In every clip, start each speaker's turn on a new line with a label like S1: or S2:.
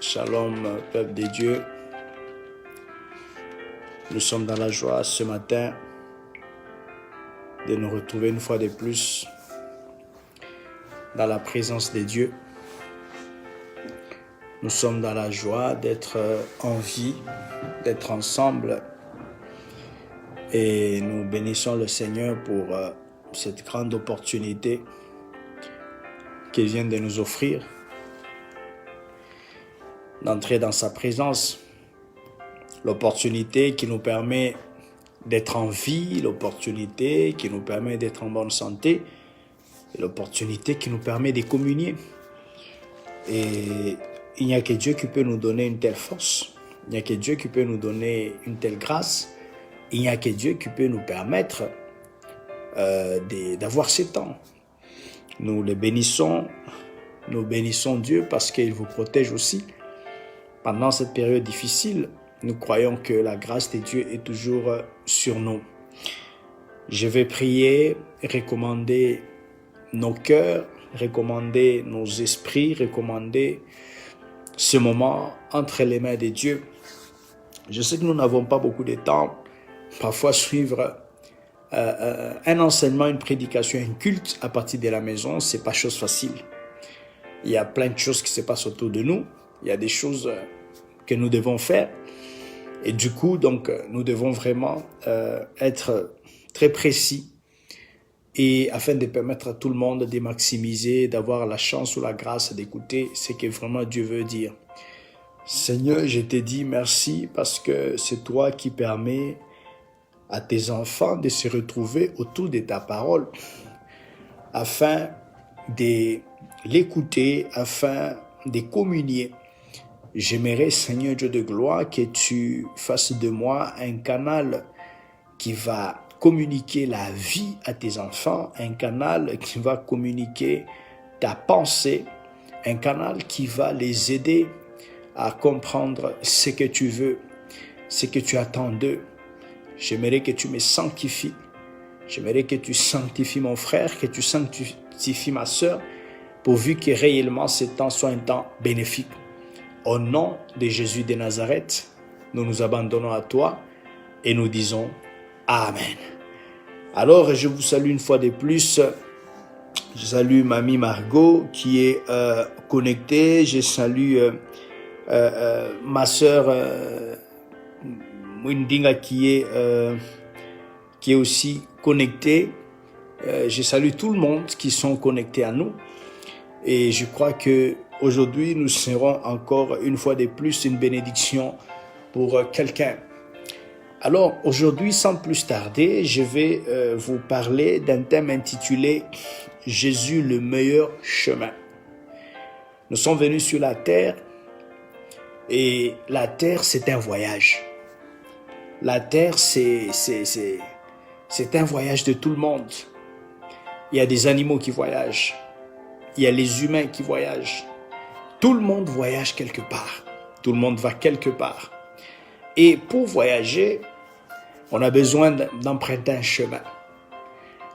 S1: Shalom, peuple de Dieu. Nous sommes dans la joie ce matin de nous retrouver une fois de plus dans la présence de Dieu. Nous sommes dans la joie d'être en vie, d'être ensemble. Et nous bénissons le Seigneur pour cette grande opportunité qu'il vient de nous offrir, d'entrer dans sa présence, l'opportunité qui nous permet d'être en vie, l'opportunité qui nous permet d'être en bonne santé, l'opportunité qui nous permet de communier. Et il n'y a que Dieu qui peut nous donner une telle force, il n'y a que Dieu qui peut nous donner une telle grâce, il n'y a que Dieu qui peut nous permettre d'avoir ce temps. Nous le bénissons, nous bénissons Dieu parce qu'il vous protège aussi. Pendant cette période difficile, nous croyons que la grâce de Dieu est toujours sur nous. Je vais prier, recommander nos cœurs, recommander nos esprits, recommander ce moment entre les mains de Dieu. Je sais que nous n'avons pas beaucoup de temps. Parfois, suivre un enseignement, une prédication, un culte à partir de la maison, c'est pas chose facile. Il y a plein de choses qui se passent autour de nous. Il y a des choses que nous devons faire. Et du coup, donc, nous devons vraiment être très précis et afin de permettre à tout le monde de maximiser, d'avoir la chance ou la grâce d'écouter ce que vraiment Dieu veut dire. Seigneur, je te dis merci parce que c'est toi qui permets à tes enfants de se retrouver autour de ta parole afin de l'écouter, afin de communier. J'aimerais, Seigneur Dieu de gloire, que tu fasses de moi un canal qui va communiquer la vie à tes enfants, un canal qui va communiquer ta pensée, un canal qui va les aider à comprendre ce que tu veux, ce que tu attends d'eux. J'aimerais que tu me sanctifies. J'aimerais que tu sanctifies mon frère, que tu sanctifies ma sœur, pourvu que réellement ce temps soit un temps bénéfique. Au nom de Jésus de Nazareth, nous nous abandonnons à toi et nous disons Amen. Alors, je vous salue une fois de plus. Je salue Mamie Margot qui est connectée. Je salue ma sœur Mwindinga qui est aussi connectée. Je salue tout le monde qui sont connectés à nous. Et je crois que aujourd'hui, nous serons encore une fois de plus une bénédiction pour quelqu'un. Alors, aujourd'hui, sans plus tarder, je vais vous parler d'un thème intitulé « Jésus, le meilleur chemin ». Nous sommes venus sur la terre et la terre, c'est un voyage. La terre, c'est un voyage de tout le monde. Il y a des animaux qui voyagent. Il y a les humains qui voyagent. Tout le monde voyage quelque part. Tout le monde va quelque part. Et pour voyager, on a besoin d'emprunter un chemin.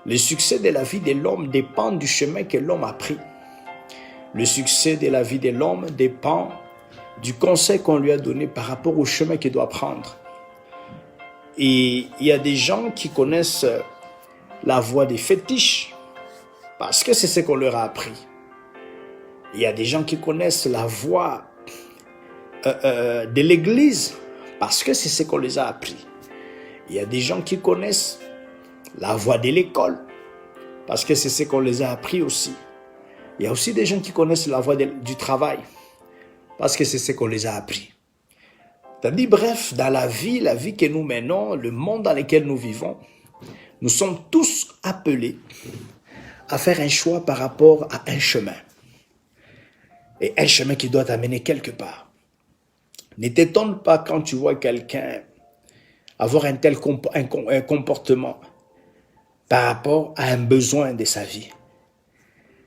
S1: Le succès de la vie de l'homme dépend du chemin que l'homme a pris. Le succès de la vie de l'homme dépend du conseil qu'on lui a donné par rapport au chemin qu'il doit prendre. Et il y a des gens qui connaissent la voie des fétiches parce que c'est ce qu'on leur a appris. Il y a des gens qui connaissent la voie de l'église parce que c'est ce qu'on les a appris. Il y a des gens qui connaissent la voie de l'école parce que c'est ce qu'on les a appris aussi. Il y a aussi des gens qui connaissent la voie du travail parce que c'est ce qu'on les a appris. C'est-à-dire, bref, dans la vie que nous menons, le monde dans lequel nous vivons, nous sommes tous appelés à faire un choix par rapport à un chemin. Et un chemin qui doit t'amener quelque part. Ne t'étonne pas quand tu vois quelqu'un avoir un tel comportement par rapport à un besoin de sa vie.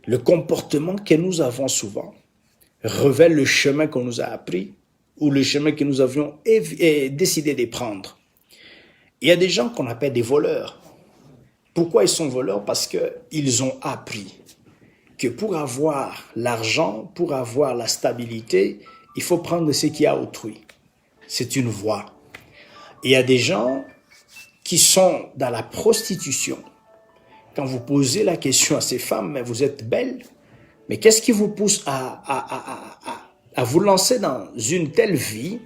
S1: Le comportement que nous avons souvent révèle le chemin qu'on nous a appris ou le chemin que nous avions décidé de prendre. Il y a des gens qu'on appelle des voleurs. Pourquoi ils sont voleurs? Parce qu'ils ont appris que pour avoir l'argent, pour avoir la stabilité, il faut prendre ce qui est à autrui. C'est une voie. Et il y a des gens qui sont dans la prostitution. Quand vous posez la question à ces femmes, mais vous êtes belles, mais qu'est-ce qui vous pousse à vous lancer dans une telle vie?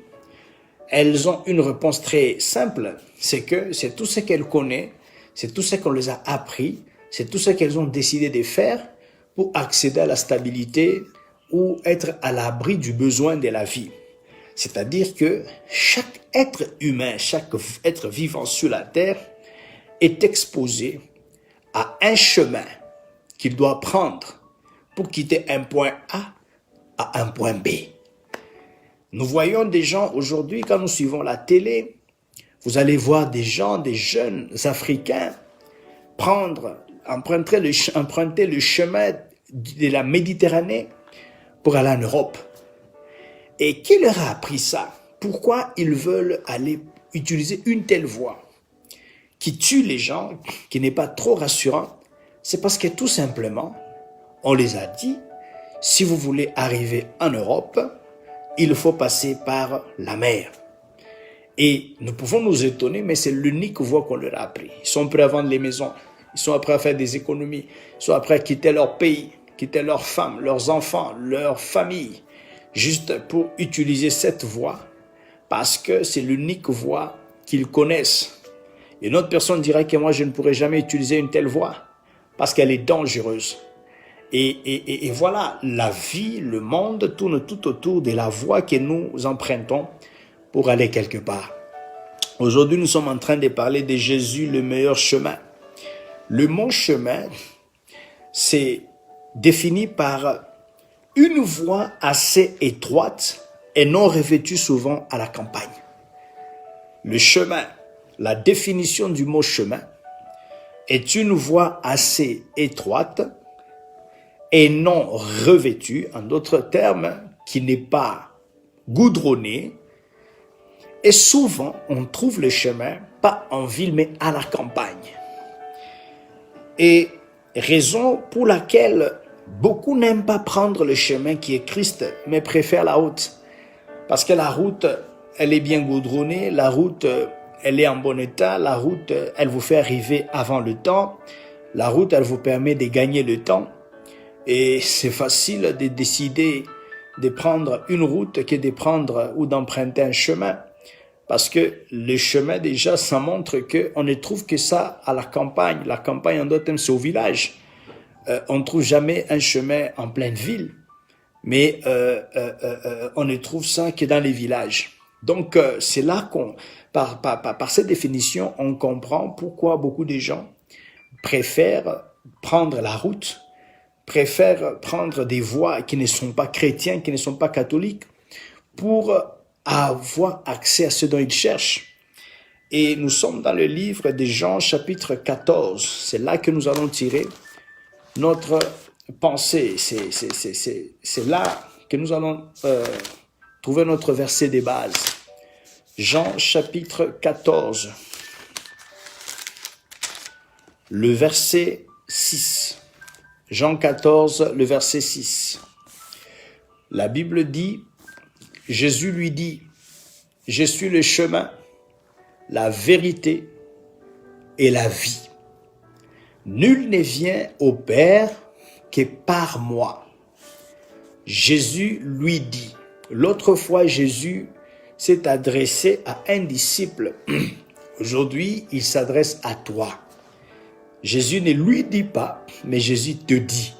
S1: Elles ont une réponse très simple, c'est que c'est tout ce qu'elles connaissent, c'est tout ce qu'on les a appris, c'est tout ce qu'elles ont décidé de faire pour accéder à la stabilité ou être à l'abri du besoin de la vie. C'est-à-dire que chaque être humain, chaque être vivant sur la terre est exposé à un chemin qu'il doit prendre pour quitter un point A à un point B. Nous voyons des gens aujourd'hui, quand nous suivons la télé, vous allez voir des gens, des jeunes Africains emprunter le chemin de la Méditerranée pour aller en Europe. Et qui leur a appris ça? Pourquoi ils veulent aller utiliser une telle voie qui tue les gens, qui n'est pas trop rassurant? C'est parce que tout simplement, on les a dit, si vous voulez arriver en Europe, il faut passer par la mer. Et nous pouvons nous étonner, mais c'est l'unique voie qu'on leur a appris. Ils sont prêts à vendre les maisons, ils sont prêts à faire des économies, ils sont prêts à quitter leur pays, quitter leurs femmes, leurs enfants, leur famille, juste pour utiliser cette voie, parce que c'est l'unique voie qu'ils connaissent. Et une autre personne dirait que moi, je ne pourrais jamais utiliser une telle voie, parce qu'elle est dangereuse. Et voilà, la vie, le monde tourne tout autour de la voie que nous empruntons pour aller quelque part. Aujourd'hui, nous sommes en train de parler de Jésus, le meilleur chemin. Le mot chemin, c'est défini par une voie assez étroite et non revêtue souvent à la campagne. Le chemin, la définition du mot chemin, est une voie assez étroite et non revêtue, en d'autres termes, qui n'est pas goudronnée. Et souvent, on trouve le chemin, pas en ville, mais à la campagne. Et raison pour laquelle beaucoup n'aiment pas prendre le chemin qui est Christ, mais préfèrent la route. Parce que la route, elle est bien goudronnée, la route, elle est en bon état, la route, elle vous fait arriver avant le temps, la route, elle vous permet de gagner le temps. Et c'est facile de décider de prendre une route que de prendre ou d'emprunter un chemin. Parce que le chemin, déjà, ça montre qu'on ne trouve que ça à la campagne. La campagne, en d'autres termes, c'est au village. On ne trouve jamais un chemin en pleine ville, mais on ne trouve ça que dans les villages. Donc, c'est là qu'on, par cette définition, on comprend pourquoi beaucoup de gens préfèrent prendre la route, préfèrent prendre des voies qui ne sont pas chrétiennes, qui ne sont pas catholiques, pour avoir accès à ce dont ils cherchent. Et nous sommes dans le livre de Jean, chapitre 14. C'est là que nous allons tirer notre pensée. C'est là que nous allons trouver notre verset de base. Jean, chapitre 14. Le verset 6. Jean 14, le verset 6. La Bible dit, Jésus lui dit, « Je suis le chemin, la vérité et la vie. Nul ne vient au Père que par moi. » Jésus lui dit. L'autre fois, Jésus s'est adressé à un disciple. Aujourd'hui, il s'adresse à toi. Jésus ne lui dit pas, mais Jésus te dit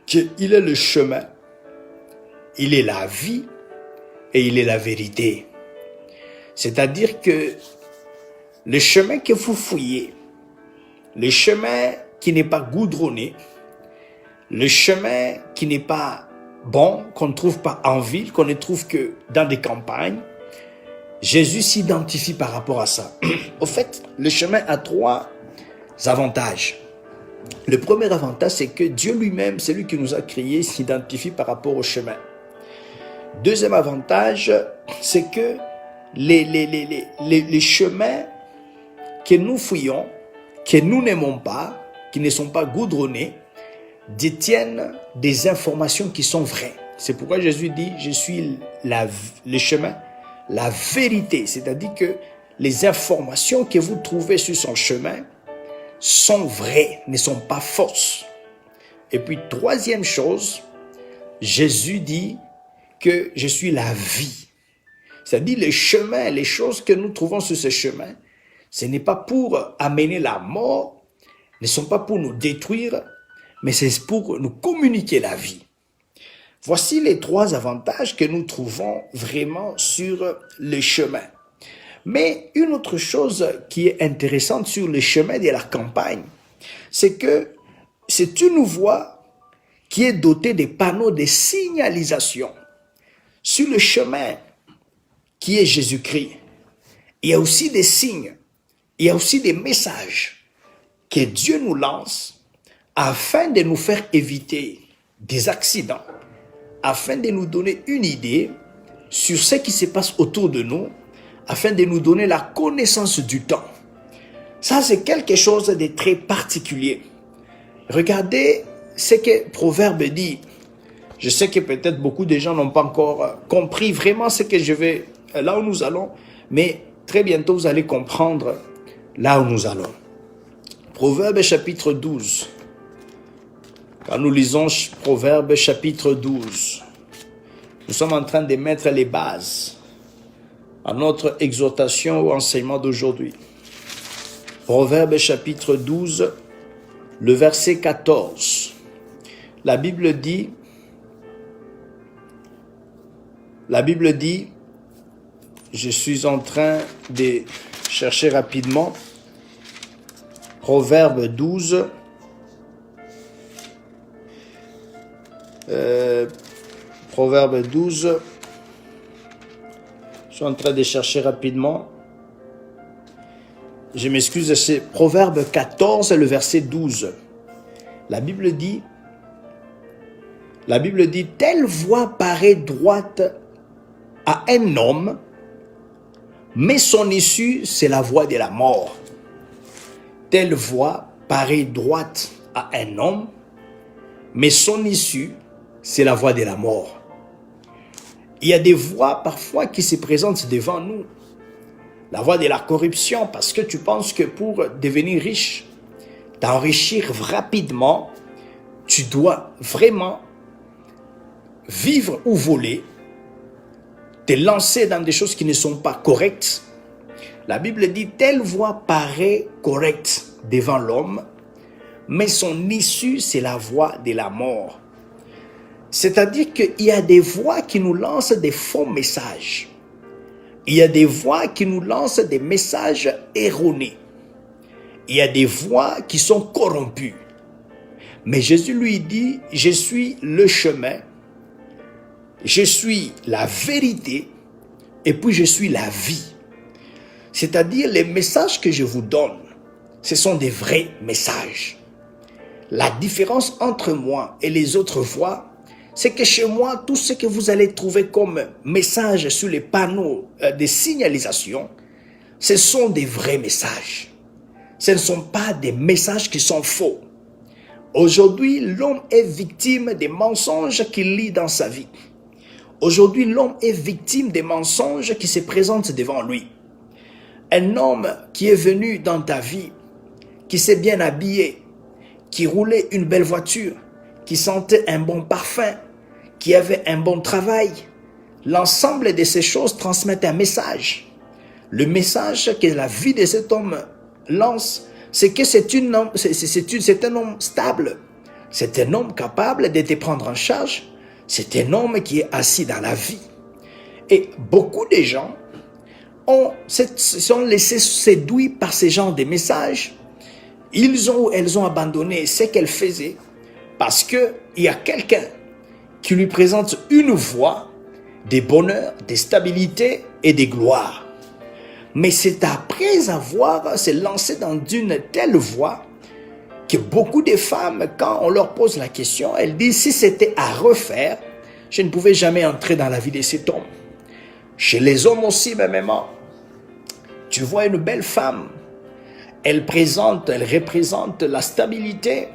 S1: qu'il est le chemin, il est la vie et il est la vérité. C'est-à-dire que le chemin que vous fouillez, le chemin qui n'est pas goudronné, le chemin qui n'est pas bon, qu'on ne trouve pas en ville, qu'on ne trouve que dans des campagnes, Jésus s'identifie par rapport à ça. Au fait, le chemin a trois avantages. Le premier avantage, c'est que Dieu lui-même, celui qui nous a créés, s'identifie par rapport au chemin. Deuxième avantage, c'est que les chemins que nous fouillons, que nous n'aimons pas, qui ne sont pas goudronnés, détiennent des informations qui sont vraies. C'est pourquoi Jésus dit, je suis le chemin, la vérité. C'est-à-dire que les informations que vous trouvez sur son chemin sont vraies, ne sont pas fausses. Et puis, troisième chose, Jésus dit que je suis la vie. C'est-à-dire les chemins, les choses que nous trouvons sur ce chemin, ce n'est pas pour amener la mort, ne sont pas pour nous détruire, mais c'est pour nous communiquer la vie. Voici les trois avantages que nous trouvons vraiment sur le chemin. Mais une autre chose qui est intéressante sur le chemin de la campagne, c'est que c'est une voie qui est dotée de panneaux de signalisation. Sur le chemin qui est Jésus-Christ, il y a aussi des signes, il y a aussi des messages que Dieu nous lance afin de nous faire éviter des accidents, afin de nous donner une idée sur ce qui se passe autour de nous, afin de nous donner la connaissance du temps. Ça, c'est quelque chose de très particulier. Regardez ce que Proverbe dit. Je sais que peut-être beaucoup de gens n'ont pas encore compris vraiment ce que je vais, là où nous allons, mais très bientôt vous allez comprendre là où nous allons. Proverbe chapitre 12. Quand nous lisons Proverbe chapitre 12, nous sommes en train de mettre les bases à notre exhortation ou enseignement d'aujourd'hui. Proverbe chapitre 12, le verset 14. La Bible dit, je suis en train de chercher rapidement, Proverbe 12, Proverbe 12, je suis en train de chercher rapidement, je m'excuse, c'est Proverbe 14, le verset 12. La Bible dit, telle voie paraît droite à un homme, mais son issue, c'est la voie de la mort. Telle voie paraît droite à un homme, mais son issue, c'est la voie de la mort. Il y a des voies parfois qui se présentent devant nous. La voie de la corruption, parce que tu penses que pour devenir riche, t'enrichir rapidement, tu dois vraiment vivre ou voler, te lancer dans des choses qui ne sont pas correctes. La Bible dit, telle voie paraît correcte devant l'homme, mais son issue, c'est la voie de la mort. C'est-à-dire qu'il y a des voies qui nous lancent des faux messages. Il y a des voies qui nous lancent des messages erronés. Il y a des voies qui sont corrompues. Mais Jésus lui dit, je suis le chemin, je suis la vérité, et puis je suis la vie. C'est-à-dire les messages que je vous donne, ce sont des vrais messages. La différence entre moi et les autres voies, c'est que chez moi, tout ce que vous allez trouver comme message sur les panneaux de signalisation, ce sont des vrais messages. Ce ne sont pas des messages qui sont faux. Aujourd'hui, l'homme est victime des mensonges qu'il lit dans sa vie. Aujourd'hui, l'homme est victime des mensonges qui se présentent devant lui. Un homme qui est venu dans ta vie, qui s'est bien habillé, qui roulait une belle voiture, qui sentait un bon parfum, qui avait un bon travail, l'ensemble de ces choses transmettent un message. Le message que la vie de cet homme lance, c'est que c'est un homme stable, c'est un homme capable de te prendre en charge, c'est un homme qui est assis dans la vie. Et beaucoup de gens se sont laissés séduire par ce genre de messages. Elles ont abandonné ce qu'elles faisaient parce qu'il y a quelqu'un qui lui présente une voie de bonheur, de stabilité et de gloire. Mais c'est après avoir se lancé dans une telle voie que beaucoup de femmes, quand on leur pose la question, elles disent, si c'était à refaire, je ne pouvais jamais entrer dans la vie de cet homme. Chez les hommes aussi, même, tu vois une belle femme, elle représente la stabilité,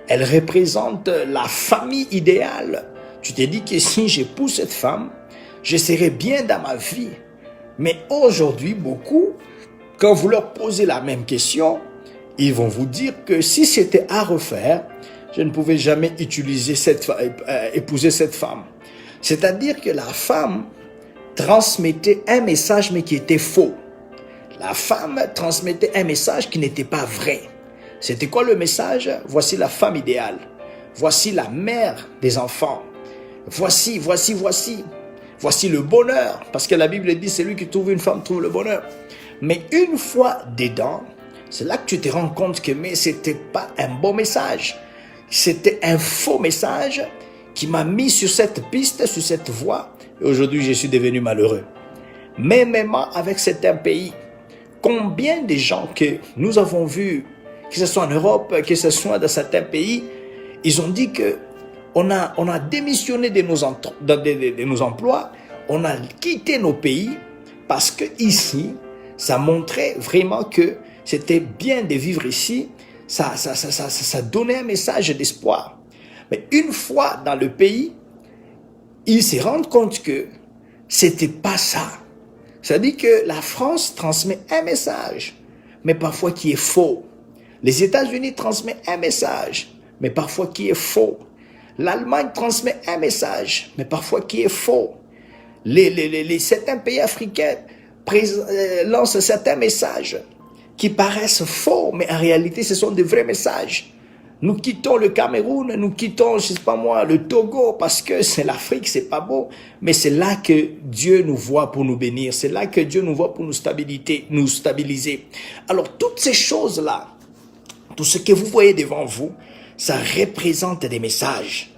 S1: elle représente la famille idéale. Tu t'es dit que si j'épouse cette femme, je serai bien dans ma vie. Mais aujourd'hui, beaucoup, quand vous leur posez la même question, ils vont vous dire que si c'était à refaire, je ne pouvais jamais épouser cette femme. C'est-à-dire que la femme transmettait un message mais qui était faux. La femme transmettait un message qui n'était pas vrai. C'était quoi le message? Voici la femme idéale. Voici la mère des enfants. Voici le bonheur. Parce que la Bible dit, celui qui trouve une femme trouve le bonheur. Mais une fois dedans, c'est là que tu te rends compte que c'était pas un bon message. C'était un faux message qui m'a mis sur cette piste, sur cette voie. Et aujourd'hui, je suis devenu malheureux. Mais même avec certains pays, combien de gens que nous avons vus, que ce soit en Europe, que ce soit dans certains pays, ils ont dit que on a démissionné de nos emplois, on a quitté nos pays parce que ici, ça montrait vraiment que c'était bien de vivre ici, ça donnait un message d'espoir. Mais une fois dans le pays, ils se rendent compte que c'était pas ça. C'est-à-dire que la France transmet un message, mais parfois qui est faux. Les États-Unis transmettent un message, mais parfois qui est faux. L'Allemagne transmet un message, mais parfois qui est faux. Certains pays africains lancent certains messages qui paraissent faux, mais en réalité, ce sont de vrais messages. Nous quittons le Cameroun, nous quittons, je sais pas moi, le Togo, parce que c'est l'Afrique, c'est pas beau. Mais c'est là que Dieu nous voit pour nous bénir. C'est là que Dieu nous voit pour nous stabiliser. Alors, toutes ces choses-là, tout ce que vous voyez devant vous, ça représente des messages.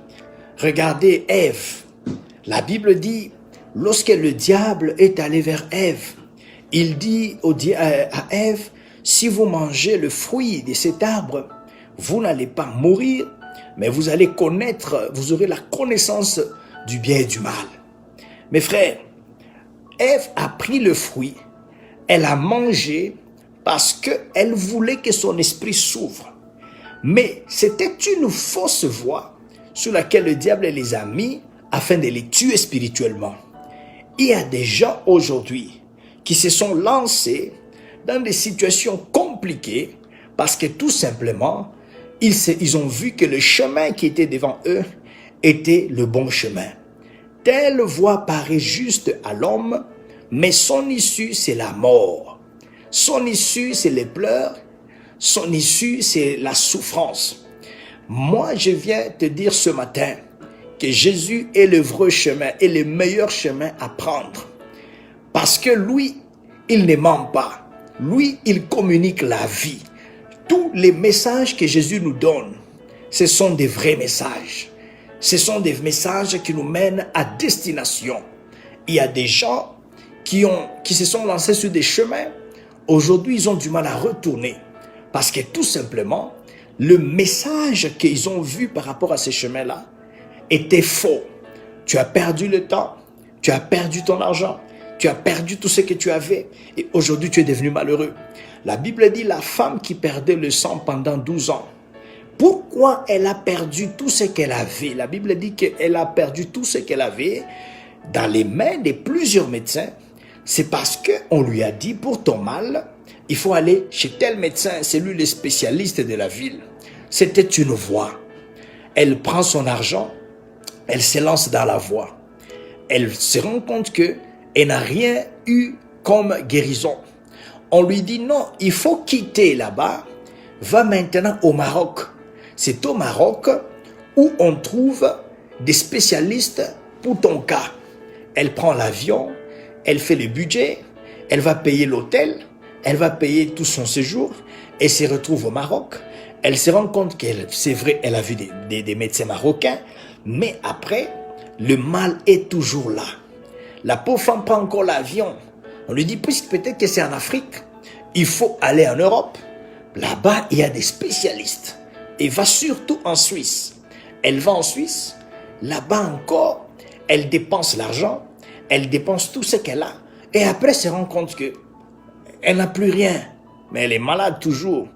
S1: Regardez Ève. La Bible dit, lorsque le diable est allé vers Ève, il dit à Ève, si vous mangez le fruit de cet arbre, vous n'allez pas mourir, mais vous allez connaître, vous aurez la connaissance du bien et du mal. Mes frères, Ève a pris le fruit, elle a mangé parce qu'elle voulait que son esprit s'ouvre. Mais c'était une fausse voie sur laquelle le diable les a mis afin de les tuer spirituellement. Il y a des gens aujourd'hui qui se sont lancés dans des situations compliquées parce que tout simplement, ils ont vu que le chemin qui était devant eux était le bon chemin. Telle voie paraît juste à l'homme, mais son issue, c'est la mort. Son issue, c'est les pleurs. Son issue, c'est la souffrance. Moi, je viens te dire ce matin que Jésus est le vrai chemin et le meilleur chemin à prendre. Parce que lui, il ne ment pas. Lui, il communique la vie. Tous les messages que Jésus nous donne, ce sont des vrais messages. Ce sont des messages qui nous mènent à destination. Il y a des gens qui se sont lancés sur des chemins. Aujourd'hui, ils ont du mal à retourner. Parce que tout simplement, le message qu'ils ont vu par rapport à ces chemins-là était faux. Tu as perdu le temps, tu as perdu ton argent, tu as perdu tout ce que tu avais et aujourd'hui tu es devenu malheureux. La Bible dit la femme qui perdait le sang pendant 12 ans. Pourquoi elle a perdu tout ce qu'elle avait? La Bible dit qu'elle a perdu tout ce qu'elle avait dans les mains de plusieurs médecins. C'est parce qu'on lui a dit pour ton mal, il faut aller chez tel médecin, c'est lui le spécialiste de la ville. C'était une voie. Elle prend son argent, elle se lance dans la voie. Elle se rend compte qu'elle n'a rien eu comme guérison. On lui dit non, il faut quitter là-bas, va maintenant au Maroc. C'est au Maroc où on trouve des spécialistes pour ton cas. Elle prend l'avion, elle fait le budget, elle va payer l'hôtel, elle va payer tout son séjour et se retrouve au Maroc. Elle se rend compte c'est vrai, elle a vu des médecins marocains, mais après, le mal est toujours là. La pauvre femme prend encore l'avion. On lui dit, puisque peut-être que c'est en Afrique, il faut aller en Europe. Là-bas, il y a des spécialistes. Et va surtout en Suisse. Elle va en Suisse. Là-bas encore, elle dépense l'argent. Elle dépense tout ce qu'elle a. Et après, elle se rend compte qu'elle n'a plus rien. Mais elle est malade toujours.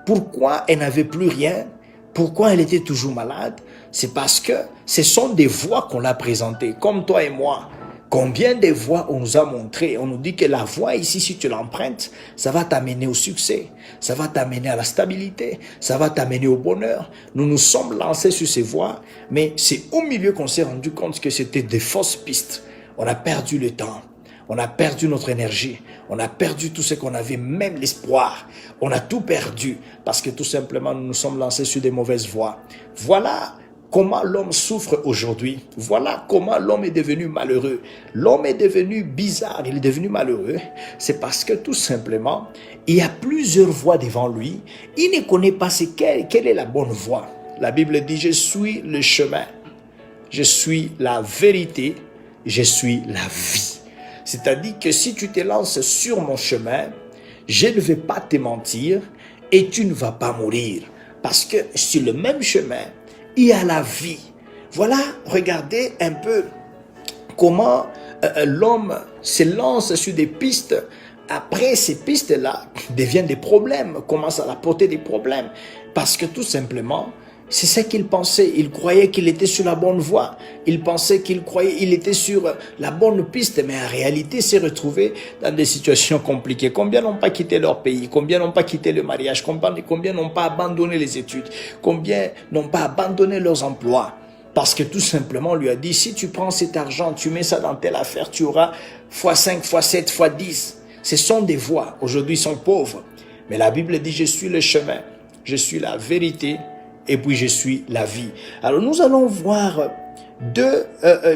S1: Pourquoi elle n'avait plus rien? Pourquoi elle était toujours malade? C'est parce que ce sont des voies qu'on a présentées, comme toi et moi. Combien de voies on nous a montré? On nous dit que la voie ici, si tu l'empruntes, ça va t'amener au succès, ça va t'amener à la stabilité, ça va t'amener au bonheur. Nous nous sommes lancés sur ces voies, mais c'est au milieu qu'on s'est rendu compte que c'était des fausses pistes. On a perdu le temps, on a perdu notre énergie, on a perdu tout ce qu'on avait, même l'espoir. On a tout perdu parce que tout simplement nous nous sommes lancés sur des mauvaises voies. Voilà comment l'homme souffre aujourd'hui. Voilà comment l'homme est devenu malheureux. L'homme est devenu bizarre, il est devenu malheureux. C'est parce que tout simplement, il y a plusieurs voies devant lui. Il ne connaît pas quelle est la bonne voie. La Bible dit, je suis le chemin, je suis la vérité, je suis la vie. C'est-à-dire que si tu te lances sur mon chemin, je ne vais pas te mentir et tu ne vas pas mourir. Parce que sur le même chemin, il y a la vie. Voilà, regardez un peu comment l'homme se lance sur des pistes. Après, ces pistes-là deviennent des problèmes, commencent à apporter des problèmes. Parce que tout simplement, c'est ce qu'il pensait. Il croyait qu'il était sur la bonne voie. Il pensait qu'il était sur la bonne piste. Mais en réalité, il s'est retrouvé dans des situations compliquées. Combien n'ont pas quitté leur pays? Combien n'ont pas quitté le mariage? Combien n'ont pas abandonné les études? Combien n'ont pas abandonné leurs emplois? Parce que tout simplement, on lui a dit, si tu prends cet argent, tu mets ça dans telle affaire, tu auras x5, x7, x10. Ce sont des voies. Aujourd'hui, ils sont pauvres. Mais la Bible dit, je suis le chemin, je suis la vérité, et puis je suis la vie. Alors nous allons voir deux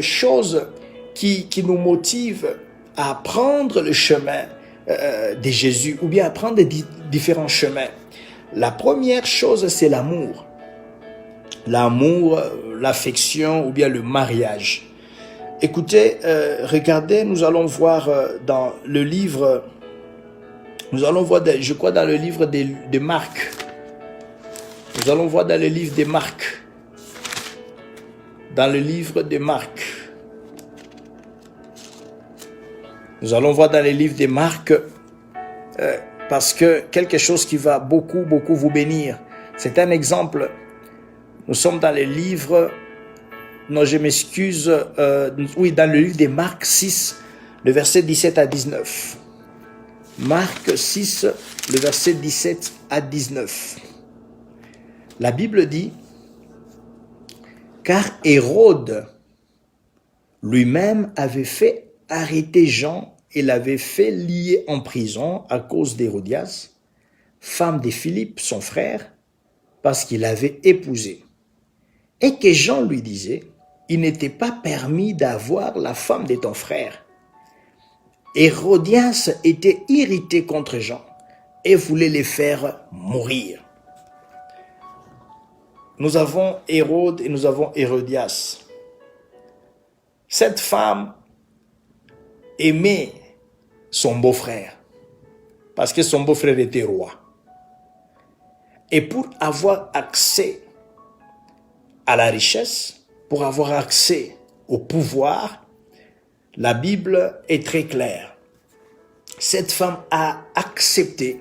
S1: choses qui nous motivent à prendre le chemin de Jésus, ou bien à prendre différents chemins. La première chose, c'est l'amour. L'amour, l'affection, ou bien le mariage. Écoutez, regardez, nous allons voir dans le livre, je crois dans le livre de Marc. Nous allons voir dans le livre de Marc. Dans le livre de Marc. Nous allons voir dans le livre de Marc parce que quelque chose qui va beaucoup vous bénir. C'est un exemple. Nous sommes dans le livre, non je m'excuse, oui, dans le livre de Marc 6, le verset 17 à 19. Marc 6, le verset 17 à 19. La Bible dit, car Hérode lui-même avait fait arrêter Jean et l'avait fait lier en prison à cause d'Hérodias, femme de Philippe, son frère, parce qu'il l'avait épousée. Et que Jean lui disait, il n'était pas permis d'avoir la femme de ton frère. Hérodias était irrité contre Jean et voulait les faire mourir. Nous avons Hérode et nous avons Hérodias. Cette femme aimait son beau-frère parce que son beau-frère était roi. Et pour avoir accès à la richesse, pour avoir accès au pouvoir, la Bible est très claire. Cette femme a accepté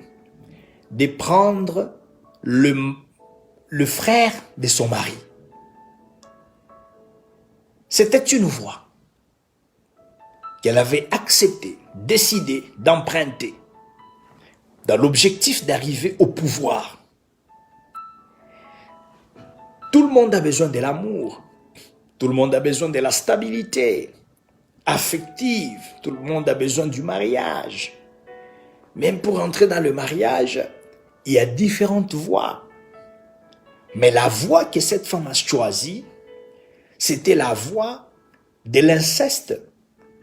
S1: de prendre le frère de son mari. C'était une voie qu'elle avait accepté, décidé d'emprunter dans l'objectif d'arriver au pouvoir. Tout le monde a besoin de l'amour. Tout le monde a besoin de la stabilité affective. Tout le monde a besoin du mariage. Même pour entrer dans le mariage, il y a différentes voies. Mais la voie que cette femme a choisie, c'était la voie de l'inceste.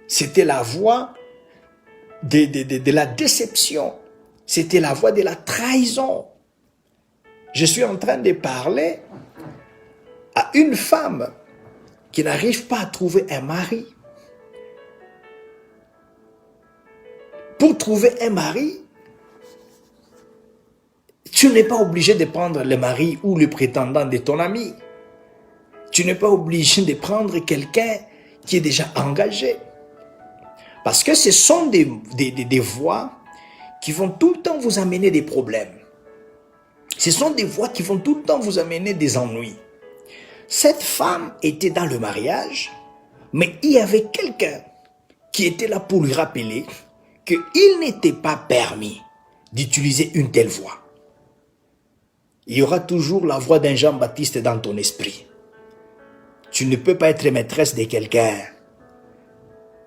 S1: C'était la voie de la déception. C'était la voie de la trahison. Je suis en train de parler à une femme qui n'arrive pas à trouver un mari. Pour trouver un mari, tu n'es pas obligé de prendre le mari ou le prétendant de ton ami. Tu n'es pas obligé de prendre quelqu'un qui est déjà engagé. Parce que ce sont des voies qui vont tout le temps vous amener des problèmes. Ce sont des voies qui vont tout le temps vous amener des ennuis. Cette femme était dans le mariage, mais il y avait quelqu'un qui était là pour lui rappeler qu'il n'était pas permis d'utiliser une telle voix. Il y aura toujours la voix d'un Jean-Baptiste dans ton esprit. Tu ne peux pas être maîtresse de quelqu'un.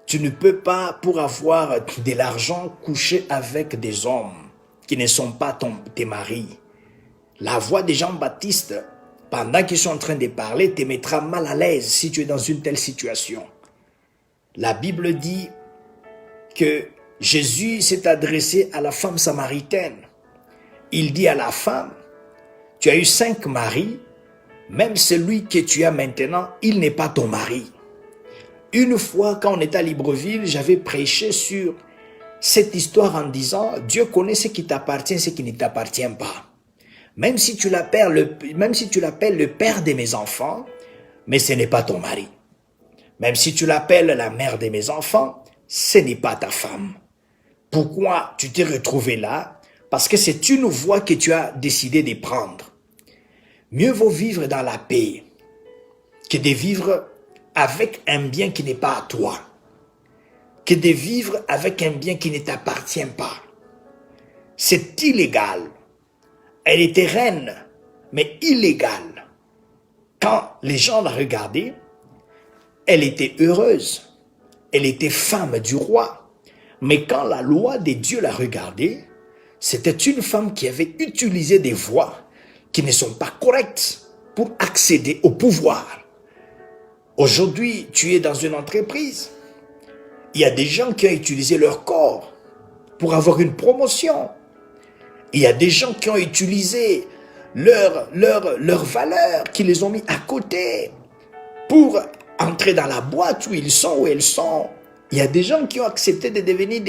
S1: Tu ne peux pas, pour avoir de l'argent, coucher avec des hommes qui ne sont pas tes maris. La voix de Jean-Baptiste, pendant qu'ils sont en train de parler, te mettra mal à l'aise si tu es dans une telle situation. La Bible dit que Jésus s'est adressé à la femme samaritaine. Il dit à la femme, tu as eu 5 maris, même celui que tu as maintenant, il n'est pas ton mari. Une fois, quand on était à Libreville, j'avais prêché sur cette histoire en disant, Dieu connaît ce qui t'appartient et ce qui ne t'appartient pas. Même si tu l'appelles le père de mes enfants, mais ce n'est pas ton mari. Même si tu l'appelles la mère de mes enfants, ce n'est pas ta femme. Pourquoi tu t'es retrouvé là? Parce que c'est une voie que tu as décidé de prendre. Mieux vaut vivre dans la paix que de vivre avec un bien qui n'est pas à toi, que de vivre avec un bien qui ne t'appartient pas. C'est illégal. Elle était reine, mais illégale. Quand les gens la regardaient, elle était heureuse. Elle était femme du roi. Mais quand la loi de Dieu la regardait, c'était une femme qui avait utilisé des voies qui ne sont pas correctes pour accéder au pouvoir. Aujourd'hui, tu es dans une entreprise. Il y a des gens qui ont utilisé leur corps pour avoir une promotion. Il y a des gens qui ont utilisé leurs valeurs, qui les ont mis à côté pour entrer dans la boîte où ils sont, où elles sont. Il y a des gens qui ont accepté de devenir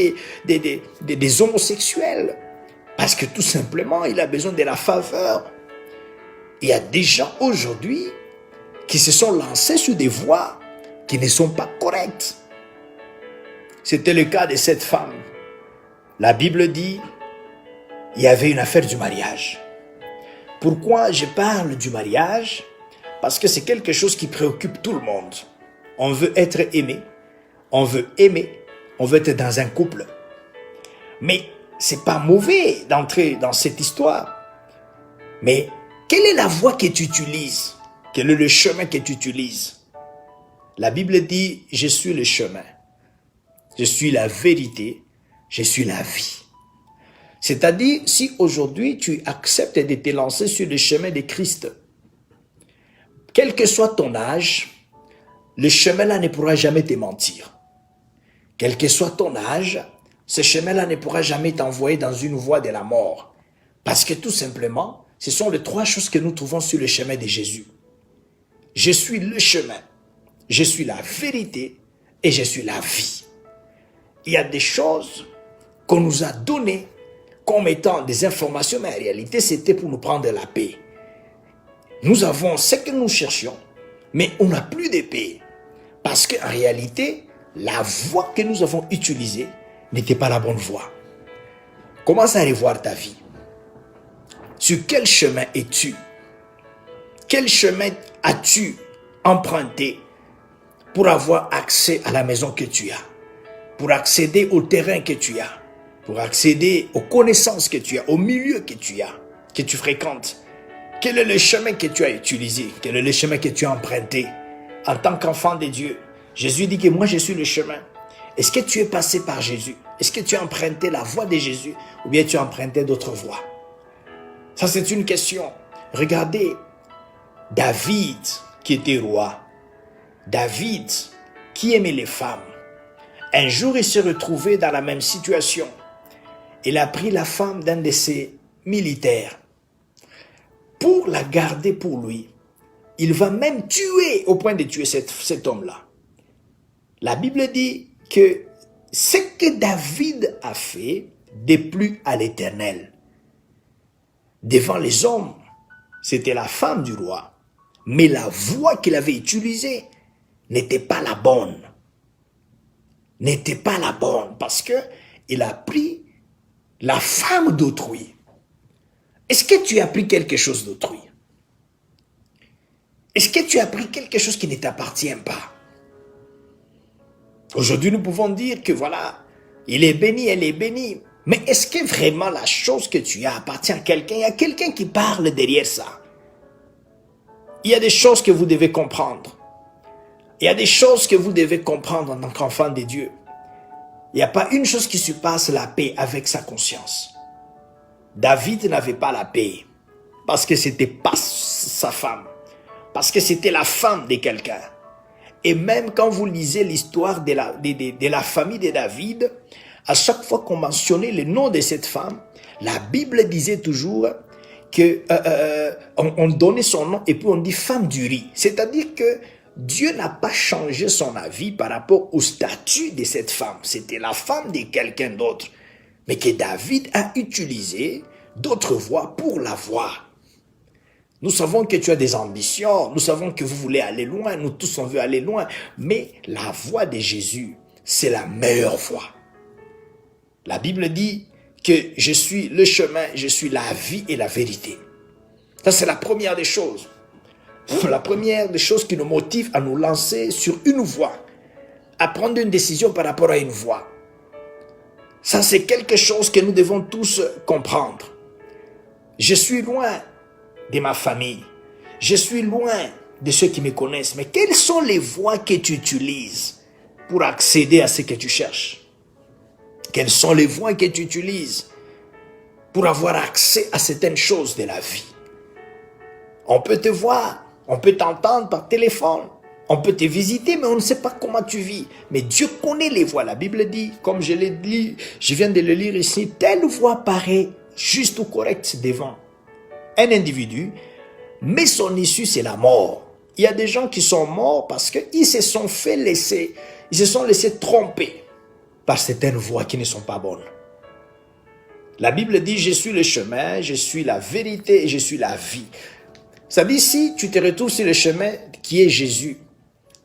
S1: des homosexuels parce que tout simplement, il a besoin de la faveur. Il y a des gens aujourd'hui qui se sont lancés sur des voies qui ne sont pas correctes. C'était le cas de cette femme. La Bible dit, il y avait une affaire du mariage. Pourquoi je parle du mariage? Parce que c'est quelque chose qui préoccupe tout le monde. On veut être aimé, on veut aimer, on veut être dans un couple. Mais c'est pas mauvais d'entrer dans cette histoire. Mais quelle est la voie que tu utilises? Quel est le chemin que tu utilises? La Bible dit, je suis le chemin, je suis la vérité, je suis la vie. C'est-à-dire, si aujourd'hui tu acceptes de te lancer sur le chemin de Christ, quel que soit ton âge, le chemin-là ne pourra jamais te mentir. Quel que soit ton âge, ce chemin-là ne pourra jamais t'envoyer dans une voie de la mort. Parce que tout simplement, ce sont les 3 choses que nous trouvons sur le chemin de Jésus. Je suis le chemin, je suis la vérité et je suis la vie. Il y a des choses qu'on nous a données comme étant des informations, mais en réalité, c'était pour nous prendre la paix. Nous avons ce que nous cherchions, mais on n'a plus de paix. Parce qu'en réalité, la voie que nous avons utilisée n'était pas la bonne voie. Commence à revoir ta vie. Sur quel chemin es-tu? Quel chemin as-tu emprunté pour avoir accès à la maison que tu as? Pour accéder au terrain que tu as? Pour accéder aux connaissances que tu as, au milieu que tu as, que tu fréquentes? Quel est le chemin que tu as utilisé? Quel est le chemin que tu as emprunté? En tant qu'enfant de Dieu, Jésus dit que moi je suis le chemin. Est-ce que tu es passé par Jésus? Est-ce que tu as emprunté la voie de Jésus ou bien tu as emprunté d'autres voies? Ça c'est une question. Regardez, David qui était roi, David qui aimait les femmes, un jour il s'est retrouvé dans la même situation. Il a pris la femme d'un de ses militaires pour la garder pour lui. Il va même tuer, au point de tuer cet homme-là. La Bible dit que ce que David a fait déplut à l'Éternel. Devant les hommes, c'était la femme du roi. Mais la voie qu'il avait utilisée n'était pas la bonne. N'était pas la bonne parce qu'il a pris la femme d'autrui. Est-ce que tu as pris quelque chose d'autrui? Est-ce que tu as pris quelque chose qui ne t'appartient pas? Aujourd'hui, nous pouvons dire que voilà, il est béni, elle est bénie. Mais est-ce que vraiment la chose que tu as appartient à quelqu'un? Il y a quelqu'un qui parle derrière ça. Il y a des choses que vous devez comprendre. Il y a des choses que vous devez comprendre en tant qu'enfant de Dieu. Il n'y a pas une chose qui surpasse la paix avec sa conscience. David n'avait pas la paix parce que c'était pas sa femme, parce que c'était la femme de quelqu'un. Et même quand vous lisez l'histoire de la famille de David, à chaque fois qu'on mentionnait le nom de cette femme, la Bible disait toujours que on donnait son nom et puis on dit femme d'Uri. C'est-à-dire que Dieu n'a pas changé son avis par rapport au statut de cette femme. C'était la femme de quelqu'un d'autre. Mais que David a utilisé d'autres voies pour la voir. Nous savons que tu as des ambitions, nous savons que vous voulez aller loin, nous tous on veut aller loin, mais la voie de Jésus, c'est la meilleure voie. La Bible dit que je suis le chemin, je suis la vie et la vérité. Ça, c'est la première des choses. La première des choses qui nous motive à nous lancer sur une voie, à prendre une décision par rapport à une voie. Ça, c'est quelque chose que nous devons tous comprendre. Je suis loin de ma famille. Je suis loin de ceux qui me connaissent. Mais quelles sont les voies que tu utilises pour accéder à ce que tu cherches? Quelles sont les voies que tu utilises pour avoir accès à certaines choses de la vie? On peut te voir, on peut t'entendre par téléphone, on peut te visiter, mais on ne sait pas comment tu vis. Mais Dieu connaît les voies. La Bible dit, comme je l'ai dit, je viens de le lire ici, telle voie paraît juste ou correcte devant un individu, mais son issue, c'est la mort. Il y a des gens qui sont morts parce qu'ils se sont laissés tromper par certaines voies qui ne sont pas bonnes. La Bible dit, je suis le chemin, je suis la vérité et je suis la vie. Ça dit, si tu te retrouves sur le chemin qui est Jésus,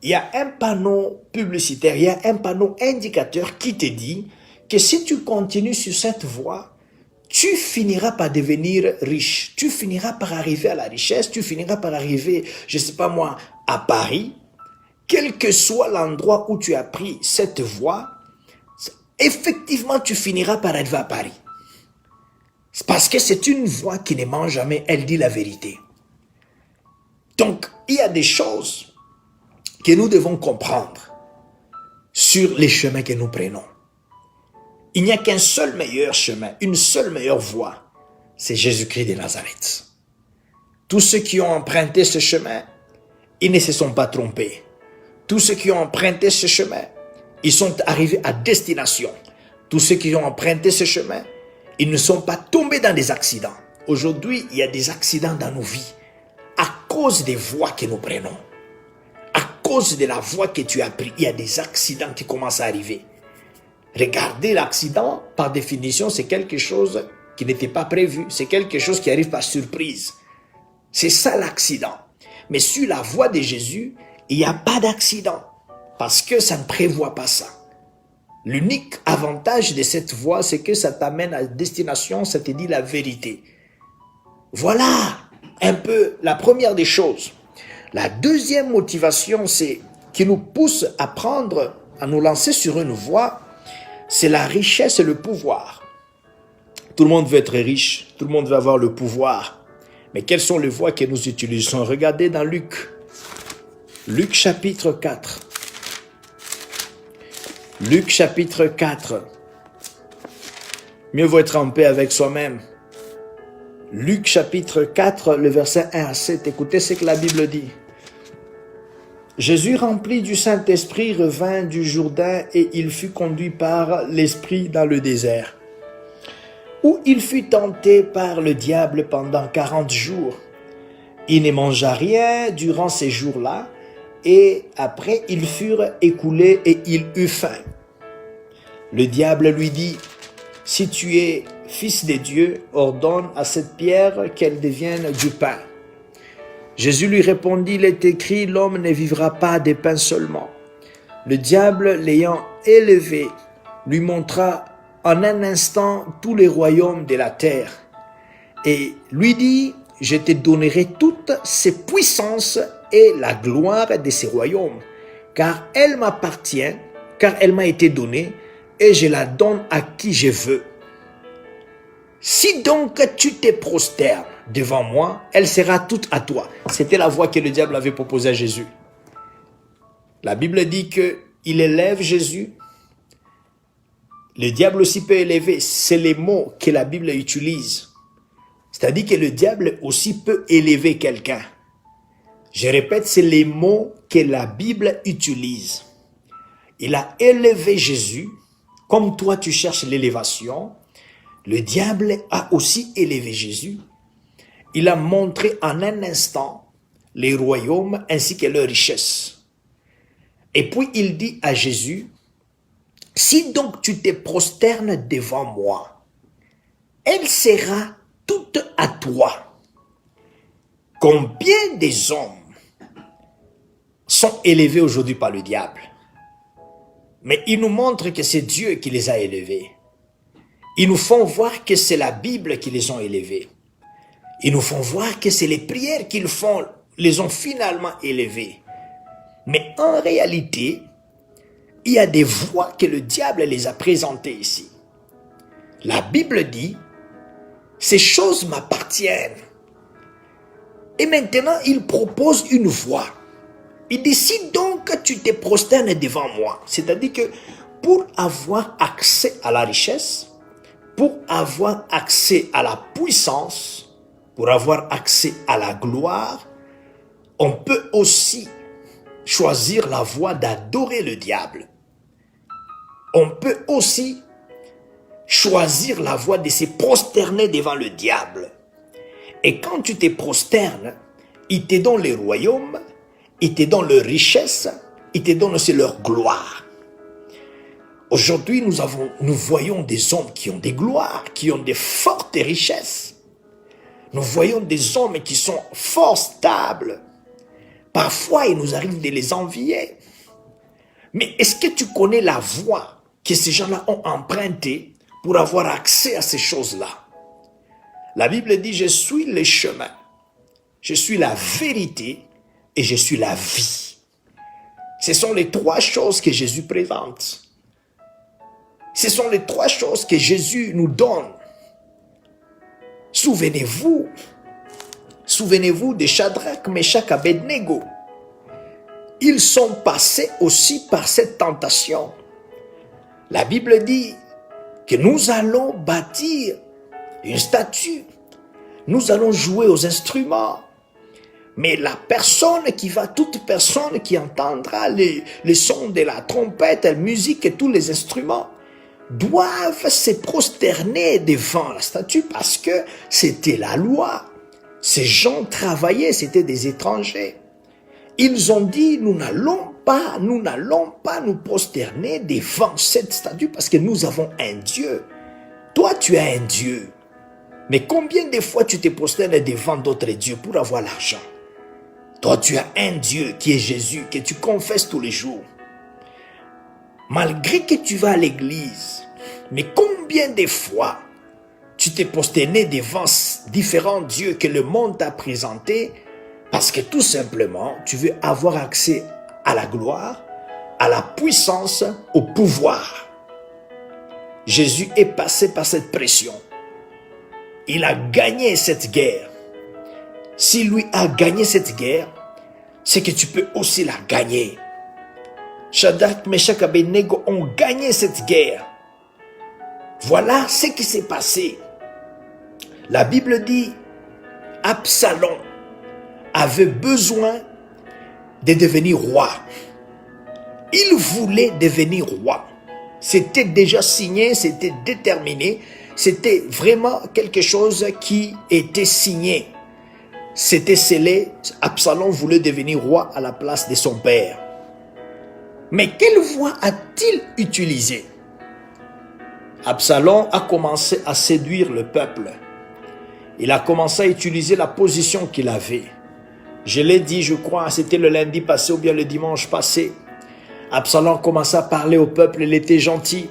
S1: il y a un panneau publicitaire, il y a un panneau indicateur qui te dit que si tu continues sur cette voie, tu finiras par devenir riche, tu finiras par arriver à la richesse, tu finiras par arriver, je ne sais pas moi, à Paris. Quel que soit l'endroit où tu as pris cette voie, effectivement tu finiras par arriver à Paris. C'est parce que c'est une voie qui ne ment jamais, elle dit la vérité. Donc, il y a des choses que nous devons comprendre sur les chemins que nous prenons. Il n'y a qu'un seul meilleur chemin, une seule meilleure voie, c'est Jésus-Christ de Nazareth. Tous ceux qui ont emprunté ce chemin, ils ne se sont pas trompés. Tous ceux qui ont emprunté ce chemin, ils sont arrivés à destination. Tous ceux qui ont emprunté ce chemin, ils ne sont pas tombés dans des accidents. Aujourd'hui, il y a des accidents dans nos vies à cause des voies que nous prenons. À cause de la voie que tu as prise, il y a des accidents qui commencent à arriver. Regardez, l'accident, par définition, c'est quelque chose qui n'était pas prévu. C'est quelque chose qui arrive par surprise. C'est ça l'accident. Mais sur la voie de Jésus, il n'y a pas d'accident. Parce que ça ne prévoit pas ça. L'unique avantage de cette voie, c'est que ça t'amène à destination, ça te dit la vérité. Voilà un peu la première des choses. La deuxième motivation, c'est qui nous pousse à nous lancer sur une voie, c'est la richesse et le pouvoir. Tout le monde veut être riche, tout le monde veut avoir le pouvoir. Mais quelles sont les voies que nous utilisons? Regardez dans Luc. Luc chapitre 4. Luc chapitre 4. Mieux vaut être en paix avec soi-même. Luc chapitre 4, le verset 1 à 7. Écoutez ce que la Bible dit. Jésus, rempli du Saint-Esprit, revint du Jourdain et il fut conduit par l'Esprit dans le désert, où il fut tenté par le diable pendant 40 jours. Il ne mangea rien durant ces jours-là, et après ils furent écoulés et il eut faim. Le diable lui dit, « Si tu es fils de Dieu, ordonne à cette pierre qu'elle devienne du pain. » Jésus lui répondit, « Il est écrit, l'homme ne vivra pas de pain seulement. » Le diable, l'ayant élevé, lui montra en un instant tous les royaumes de la terre, et lui dit, « Je te donnerai toutes ces puissances et la gloire de ce royaume, car elle m'appartient, car elle m'a été donnée, et je la donne à qui je veux. Si donc tu te prosternes devant moi, elle sera toute à toi. » C'était la voix que le diable avait proposée à Jésus. La Bible dit qu'il élève Jésus. Le diable aussi peut élever. C'est les mots que la Bible utilise. C'est-à-dire que le diable aussi peut élever quelqu'un. Je répète, c'est les mots que la Bible utilise. Il a élevé Jésus. Comme toi, tu cherches l'élévation, le diable a aussi élevé Jésus. Il a montré en un instant les royaumes ainsi que leurs richesses. Et puis il dit à Jésus, « Si donc tu te prosternes devant moi, elle sera toute à toi. » Combien des hommes sont élevés aujourd'hui par le diable? Mais il nous montre que c'est Dieu qui les a élevés. Ils nous font voir que c'est la Bible qui les ont élevés. Ils nous font voir que c'est les prières qu'ils font, les ont finalement élevés. Mais en réalité, il y a des voies que le diable les a présentées ici. La Bible dit, ces choses m'appartiennent. Et maintenant, il propose une voie. Il dit, si donc tu te prosternes devant moi, c'est-à-dire que pour avoir accès à la richesse, pour avoir accès à la puissance, pour avoir accès à la gloire, on peut aussi choisir la voie d'adorer le diable. On peut aussi choisir la voie de se prosterner devant le diable. Et quand tu te prosternes, il te donne les royaumes, il te donne leur richesse, il te donne aussi leur gloire. Aujourd'hui, nous voyons des hommes qui ont des gloires, qui ont des fortes richesses. Nous voyons des hommes qui sont fort stables. Parfois, il nous arrive de les envier. Mais est-ce que tu connais la voie que ces gens-là ont empruntée pour avoir accès à ces choses-là? La Bible dit, je suis le chemin, je suis la vérité et je suis la vie. Ce sont les trois choses que Jésus présente. Ce sont les trois choses que Jésus nous donne. Souvenez-vous de Shadrach, Meshach, Abednego. Ils sont passés aussi par cette tentation. La Bible dit que nous allons bâtir une statue. Nous allons jouer aux instruments. Mais toute personne qui entendra les sons de la trompette, la musique et tous les instruments, doivent se prosterner devant la statue parce que c'était la loi. Ces gens travaillaient, c'était des étrangers. Ils ont dit, nous n'allons pas nous prosterner devant cette statue parce que nous avons un Dieu. Toi, tu as un Dieu. Mais combien de fois tu te prosternes devant d'autres dieux pour avoir l'argent? Toi, tu as un Dieu qui est Jésus, que tu confesses tous les jours. Malgré que tu vas à l'église, mais combien de fois tu t'es prosterné devant différents dieux que le monde t'a présentés parce que tout simplement, tu veux avoir accès à la gloire, à la puissance, au pouvoir. Jésus est passé par cette pression. Il a gagné cette guerre. Si lui a gagné cette guerre, c'est que tu peux aussi la gagner. Shadrach, Meshach, Abednego ont gagné cette guerre. Voilà ce qui s'est passé. La Bible dit, Absalom avait besoin de devenir roi. Il voulait devenir roi. C'était déjà signé, c'était déterminé. C'était vraiment quelque chose qui était signé. C'était scellé. Absalom voulait devenir roi à la place de son père. Mais quelle voie a-t-il utilisée? Absalom a commencé à séduire le peuple. Il a commencé à utiliser la position qu'il avait. Je l'ai dit, je crois, c'était le lundi passé ou bien le dimanche passé. Absalom commençait à parler au peuple, il était gentil.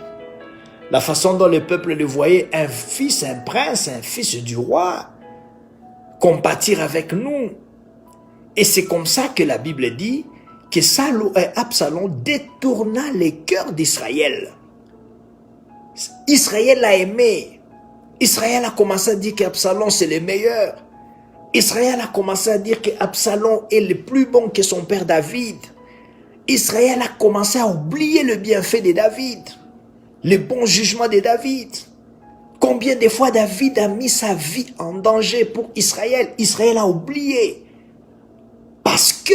S1: La façon dont le peuple le voyait, un fils, un prince, un fils du roi, compatir avec nous. Et c'est comme ça que la Bible dit que Absalom détourna les cœurs d'Israël. Israël l'a aimé. Israël a commencé à dire qu'Absalom c'est le meilleur. Israël a commencé à dire qu'Absalom est le plus bon que son père David. Israël a commencé à oublier le bienfait de David, le bon jugement de David. Combien de fois David a mis sa vie en danger pour Israël? Israël a oublié. Parce que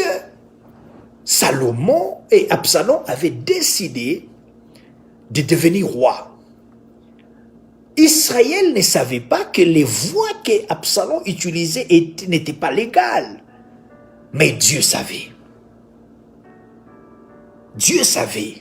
S1: Salomon et Absalom avaient décidé de devenir roi. Israël ne savait pas que les voies qu'Absalom utilisait n'étaient pas légales. Mais Dieu savait. Dieu savait.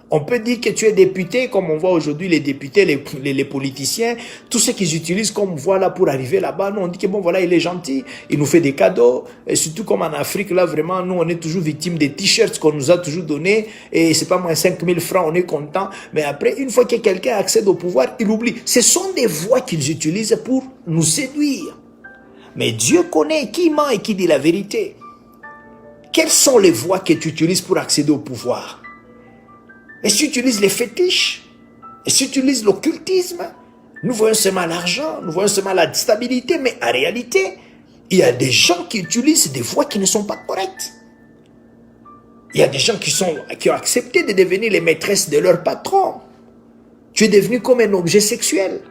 S1: On peut dire que tu es député, comme on voit aujourd'hui les députés, les politiciens, tout ce qu'ils utilisent comme voie là pour arriver là-bas. Nous, on dit que bon, voilà, il est gentil, il nous fait des cadeaux. Et surtout comme en Afrique, là, vraiment, nous, on est toujours victime des t-shirts qu'on nous a toujours donnés. Et c'est pas moins 5 000 francs, on est content. Mais après, une fois que quelqu'un accède au pouvoir, il oublie. Ce sont des voies qu'ils utilisent pour nous séduire. Mais Dieu connaît qui ment et qui dit la vérité. Quelles sont les voies que tu utilises pour accéder au pouvoir? Est-ce que tu utilises les fétiches? Est-ce que tu utilises l'occultisme? Nous voyons seulement l'argent, nous voyons seulement la stabilité, mais en réalité, il y a des gens qui utilisent des voies qui ne sont pas correctes. Il y a des gens qui ont accepté de devenir les maîtresses de leur patron. Tu es devenu comme un objet sexuel.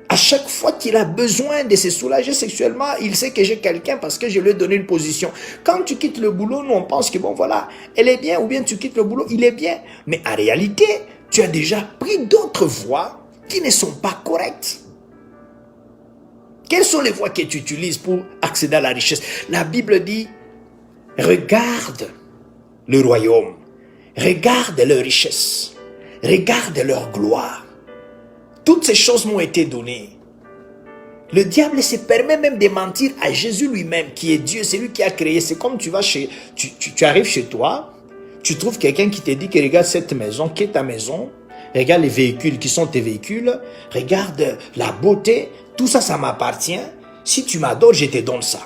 S1: À chaque fois qu'il a besoin de se soulager sexuellement, il sait que j'ai quelqu'un parce que je lui ai donné une position. Quand tu quittes le boulot, nous on pense que bon voilà, elle est bien, ou bien tu quittes le boulot, il est bien. Mais en réalité, tu as déjà pris d'autres voies qui ne sont pas correctes. Quelles sont les voies que tu utilises pour accéder à la richesse? La Bible dit, regarde le royaume, regarde leur richesse, regarde leur gloire. Toutes ces choses m'ont été données. Le diable se permet même de mentir à Jésus lui-même, qui est Dieu, c'est lui qui a créé. C'est comme tu arrives chez toi, tu trouves quelqu'un qui te dit que regarde cette maison, qui est ta maison, regarde les véhicules qui sont tes véhicules, regarde la beauté, tout ça, ça m'appartient. Si tu m'adores, je te donne ça.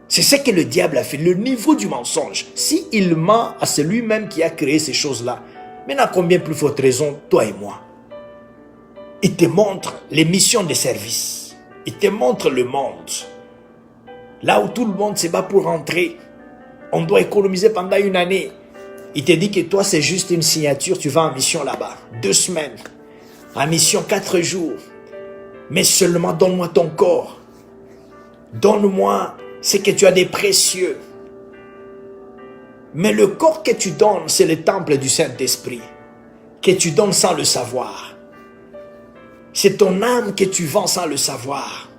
S1: C'est ce que le diable a fait, le niveau du mensonge. Si il ment à celui-même qui a créé ces choses-là, maintenant combien plus forte raison, toi et moi? Il te montre les missions de service. Il te montre le monde. Là où tout le monde se bat pour rentrer. On doit économiser pendant une année. Il te dit que toi, c'est juste une signature. Tu vas en mission là-bas. 2 semaines. En mission 4 jours. Mais seulement donne-moi ton corps. Donne-moi ce que tu as de précieux. Mais le corps que tu donnes, c'est le temple du Saint-Esprit. Que tu donnes sans le savoir. C'est ton âme que tu vends sans le savoir.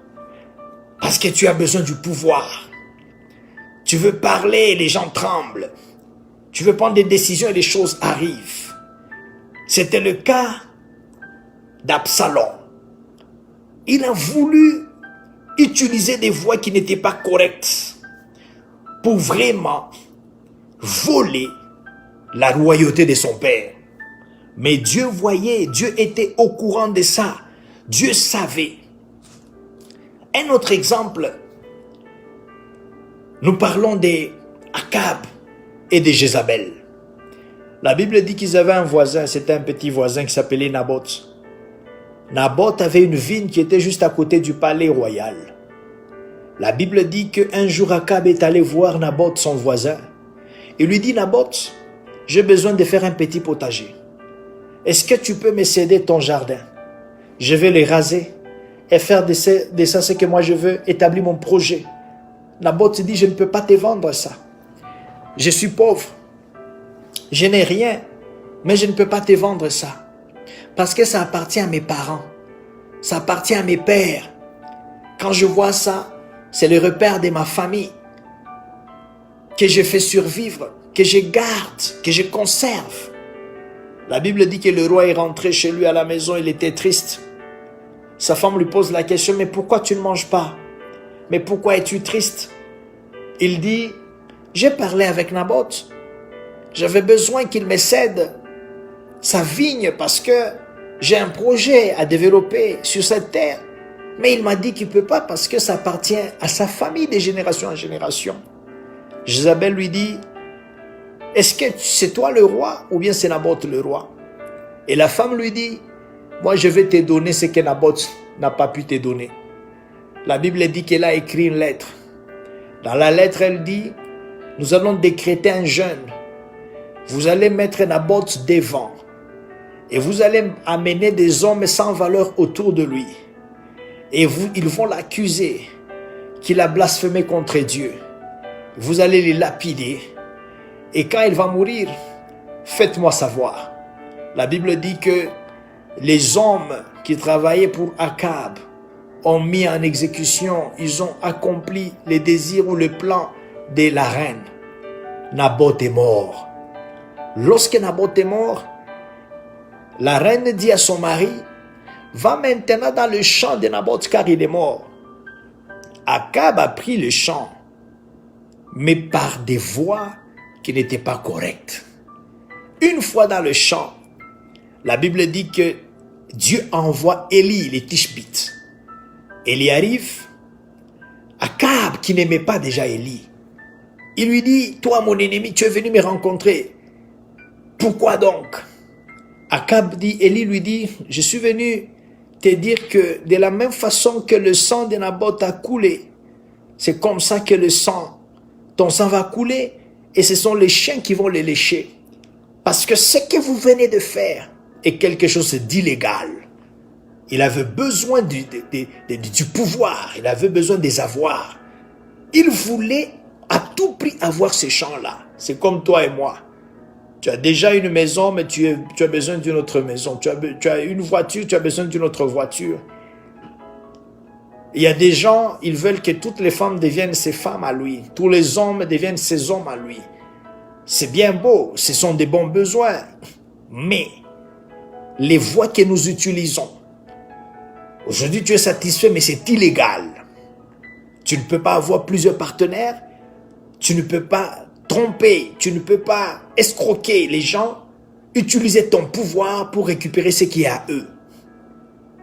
S1: Parce que tu as besoin du pouvoir. Tu veux parler et les gens tremblent. Tu veux prendre des décisions et les choses arrivent. C'était le cas d'Absalom. Il a voulu utiliser des voies qui n'étaient pas correctes pour vraiment voler la royauté de son père. Mais Dieu voyait, Dieu était au courant de ça. Dieu savait. Un autre exemple, nous parlons d'Akab et de Jézabel. La Bible dit qu'ils avaient un voisin, c'était un petit voisin qui s'appelait Naboth. Naboth avait une vigne qui était juste à côté du palais royal. La Bible dit qu'un jour Akab est allé voir Naboth, son voisin. Il lui dit, Naboth, j'ai besoin de faire un petit potager. Est-ce que tu peux me céder ton jardin? Je vais le raser et faire de ça ce que moi je veux, établir mon projet. Naboth dit, je ne peux pas te vendre ça. Je suis pauvre. Je n'ai rien, mais je ne peux pas te vendre ça. Parce que ça appartient à mes parents. Ça appartient à mes pères. Quand je vois ça, c'est le repère de ma famille que je fais survivre, que je garde, que je conserve. La Bible dit que le roi est rentré chez lui à la maison, il était triste. Sa femme lui pose la question, mais pourquoi tu ne manges pas? Mais pourquoi es-tu triste? Il dit, j'ai parlé avec Naboth. J'avais besoin qu'il me cède sa vigne parce que j'ai un projet à développer sur cette terre. Mais il m'a dit qu'il ne peut pas parce que ça appartient à sa famille de génération en génération. Jézabel lui dit, est-ce que c'est toi le roi ou bien c'est Naboth le roi? Et la femme lui dit, moi je vais te donner ce que Naboth n'a pas pu te donner. La Bible dit qu'elle a écrit une lettre. Dans la lettre, elle dit, nous allons décréter un jeûne. Vous allez mettre Naboth devant. Et vous allez amener des hommes sans valeur autour de lui. Et ils vont l'accuser qu'il a blasphémé contre Dieu. Vous allez les lapider. Et quand il va mourir, faites-moi savoir. La Bible dit que les hommes qui travaillaient pour Akab ont mis en exécution, ils ont accompli les désirs ou le plan de la reine. Naboth est mort. Lorsque Naboth est mort, la reine dit à son mari, va maintenant dans le champ de Naboth car il est mort. Akab a pris le champ, mais par des voies qui n'étaient pas correctes. Une fois dans le champ, la Bible dit que Dieu envoie Élie, les Tishbites. Élie arrive, Akab qui n'aimait pas déjà Élie, il lui dit, toi mon ennemi, tu es venu me rencontrer. Pourquoi donc? Akab dit, Élie lui dit, je suis venu te dire que de la même façon que le sang de Naboth a coulé, c'est comme ça que ton sang va couler et ce sont les chiens qui vont les lécher. Parce que ce que vous venez de faire est quelque chose d'illégal. Il avait besoin du pouvoir, il avait besoin des avoirs. Il voulait à tout prix avoir ces champs-là. C'est comme toi et moi. Tu as déjà une maison, mais tu as besoin d'une autre maison. Tu as une voiture, tu as besoin d'une autre voiture. Il y a des gens, ils veulent que toutes les femmes deviennent ses femmes à lui. Tous les hommes deviennent ses hommes à lui. C'est bien beau, ce sont des bons besoins. Mais les voies que nous utilisons, aujourd'hui tu es satisfait, mais c'est illégal. Tu ne peux pas avoir plusieurs partenaires. Tu ne peux pas tromper, tu ne peux pas escroquer les gens, utiliser ton pouvoir pour récupérer ce qui est à eux.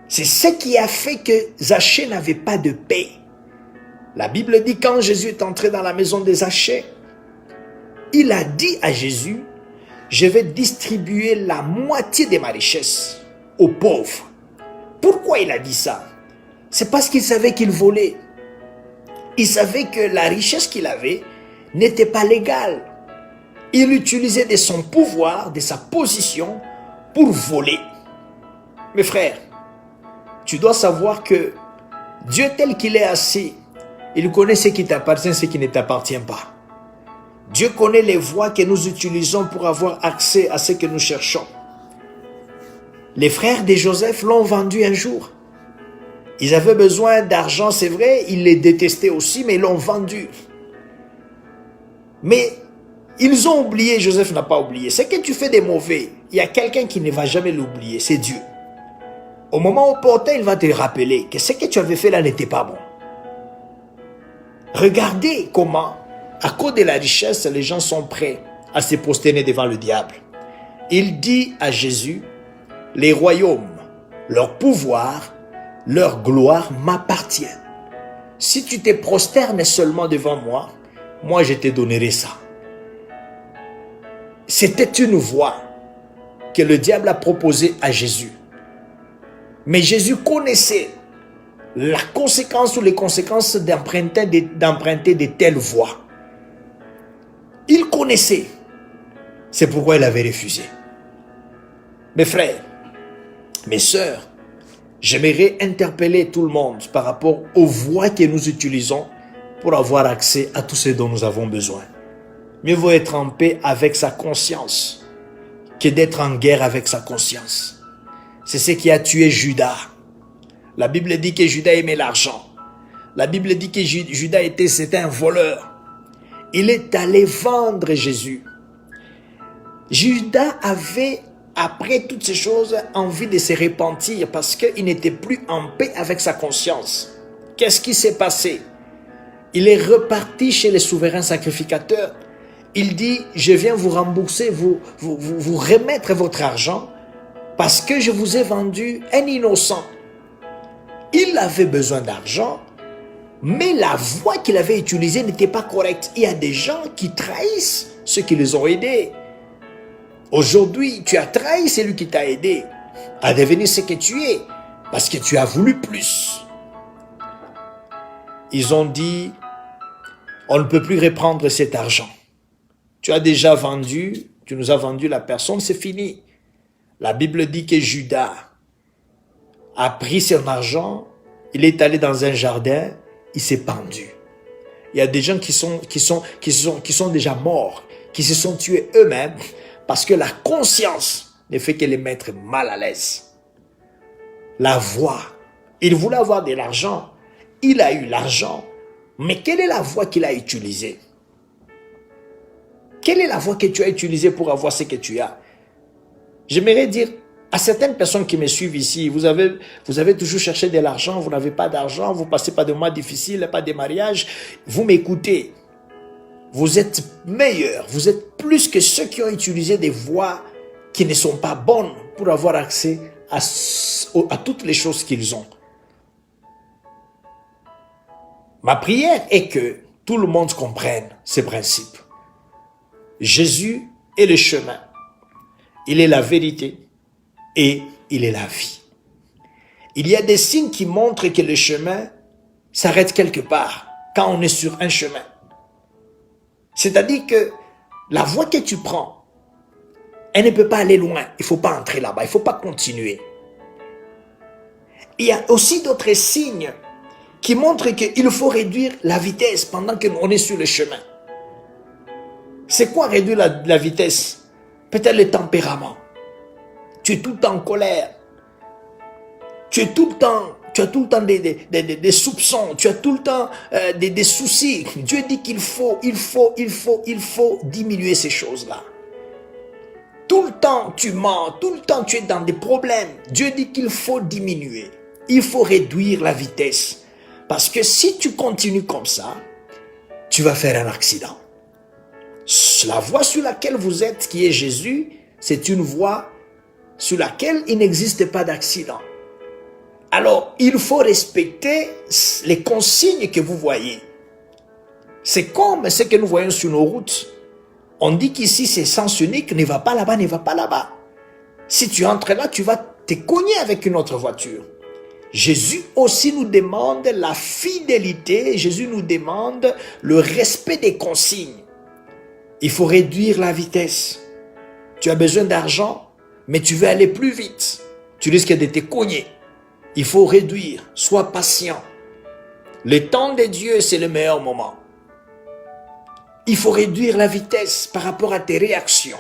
S1: C'est ce qui a fait que Zachée n'avait pas de paix. La Bible dit quand Jésus est entré dans la maison de Zachée, il a dit à Jésus, je vais distribuer la moitié de ma richesse aux pauvres. Pourquoi il a dit ça? C'est parce qu'il savait qu'il volait. Il savait que la richesse qu'il avait n'était pas légale. Il utilisait de son pouvoir, de sa position pour voler. Mes frères, tu dois savoir que Dieu tel qu'il est assis, il connaît ce qui t'appartient et ce qui ne t'appartient pas. Dieu connaît les voies que nous utilisons pour avoir accès à ce que nous cherchons. Les frères de Joseph l'ont vendu un jour. Ils avaient besoin d'argent, c'est vrai, ils les détestaient aussi, mais ils l'ont vendu. Mais ils ont oublié, Joseph n'a pas oublié. C'est que tu fais des mauvais, il y a quelqu'un qui ne va jamais l'oublier, c'est Dieu. Au moment opportun, il va te rappeler que ce que tu avais fait là n'était pas bon. Regardez comment, à cause de la richesse, les gens sont prêts à se prosterner devant le diable. Il dit à Jésus, les royaumes, leur pouvoir, leur gloire m'appartiennent. Si tu te prosternes seulement devant moi, moi je te donnerai ça. C'était une voie que le diable a proposée à Jésus. Mais Jésus connaissait la conséquence ou les conséquences d'emprunter de telles voies. Il connaissait. C'est pourquoi il avait refusé. Mes frères, mes sœurs, j'aimerais interpeller tout le monde par rapport aux voies que nous utilisons pour avoir accès à tout ce dont nous avons besoin. Mieux vaut être en paix avec sa conscience que d'être en guerre avec sa conscience. C'est ce qui a tué Judas. La Bible dit que Judas aimait l'argent. La Bible dit que Judas c'était un voleur. Il est allé vendre Jésus. Judas avait, après toutes ces choses, envie de se repentir parce qu'il n'était plus en paix avec sa conscience. Qu'est-ce qui s'est passé? Il est reparti chez les souverains sacrificateurs. Il dit, je viens vous rembourser, vous remettre votre argent parce que je vous ai vendu un innocent. Il avait besoin d'argent, mais la voie qu'il avait utilisée n'était pas correcte. Il y a des gens qui trahissent ceux qui les ont aidés. Aujourd'hui, tu as trahi celui qui t'a aidé à devenir ce que tu es, parce que tu as voulu plus. Ils ont dit, on ne peut plus reprendre cet argent. Tu as déjà vendu, tu nous as vendu la personne, c'est fini. La Bible dit que Judas a pris son argent, il est allé dans un jardin, il s'est pendu. Il y a des gens qui sont déjà morts, qui se sont tués eux-mêmes parce que la conscience ne fait que les mettre mal à l'aise. La voie, il voulait avoir de l'argent, il a eu l'argent, mais quelle est la voie qu'il a utilisée? Quelle est la voie que tu as utilisée pour avoir ce que tu as? J'aimerais dire à certaines personnes qui me suivent ici, vous avez toujours cherché de l'argent, vous n'avez pas d'argent, vous passez par des mois difficiles, pas de mariage, vous m'écoutez. Vous êtes meilleurs, vous êtes plus que ceux qui ont utilisé des voies qui ne sont pas bonnes pour avoir accès à toutes les choses qu'ils ont. Ma prière est que tout le monde comprenne ces principes. Jésus est le chemin, il est la vérité et il est la vie. Il y a des signes qui montrent que le chemin s'arrête quelque part quand on est sur un chemin. C'est-à-dire que la voie que tu prends, elle ne peut pas aller loin. Il ne faut pas entrer là-bas, il ne faut pas continuer. Il y a aussi d'autres signes qui montrent qu'il faut réduire la vitesse pendant qu'on est sur le chemin. C'est quoi réduire la vitesse? Peut-être le tempérament. Tu es tout le temps en colère. Tu as tout le temps des soupçons, tu as tout le temps des soucis. Dieu dit qu'il faut diminuer ces choses-là. Tout le temps tu mens, tout le temps tu es dans des problèmes. Dieu dit qu'il faut diminuer. Il faut réduire la vitesse. Parce que si tu continues comme ça, tu vas faire un accident. La voie sur laquelle vous êtes, qui est Jésus, c'est une voie sur laquelle il n'existe pas d'accident. Alors, il faut respecter les consignes que vous voyez. C'est comme ce que nous voyons sur nos routes. On dit qu'ici, c'est sens unique, ne va pas là-bas, ne va pas là-bas. Si tu entres là, tu vas te cogner avec une autre voiture. Jésus aussi nous demande la fidélité, Jésus nous demande le respect des consignes. Il faut réduire la vitesse. Tu as besoin d'argent, mais tu veux aller plus vite. Tu risques de te cogner. Il faut réduire, sois patient. Le temps de Dieu, c'est le meilleur moment. Il faut réduire la vitesse par rapport à tes réactions.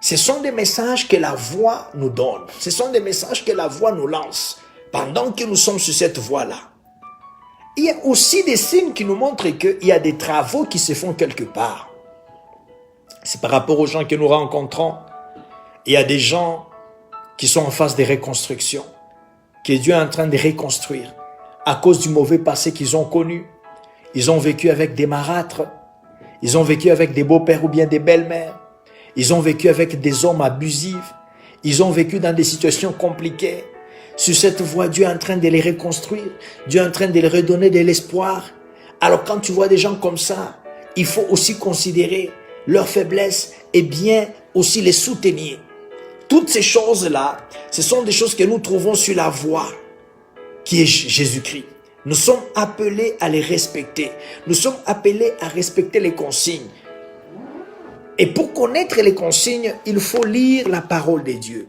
S1: Ce sont des messages que la voix nous donne. Ce sont des messages que la voix nous lance pendant que nous sommes sur cette voie-là. Il y a aussi des signes qui nous montrent qu'il y a des travaux qui se font quelque part. C'est par rapport aux gens que nous rencontrons. Il y a des gens qui sont en phase de reconstruction, que Dieu est en train de reconstruire à cause du mauvais passé qu'ils ont connu. Ils ont vécu avec des marâtres, ils ont vécu avec des beaux-pères ou bien des belles-mères, ils ont vécu avec des hommes abusifs, ils ont vécu dans des situations compliquées. Sur cette voie, Dieu est en train de les reconstruire, Dieu est en train de leur redonner de l'espoir. Alors quand tu vois des gens comme ça, il faut aussi considérer leurs faiblesses et bien aussi les soutenir. Toutes ces choses-là, ce sont des choses que nous trouvons sur la voie qui est Jésus-Christ. Nous sommes appelés à les respecter. Nous sommes appelés à respecter les consignes. Et pour connaître les consignes, il faut lire la parole de Dieu.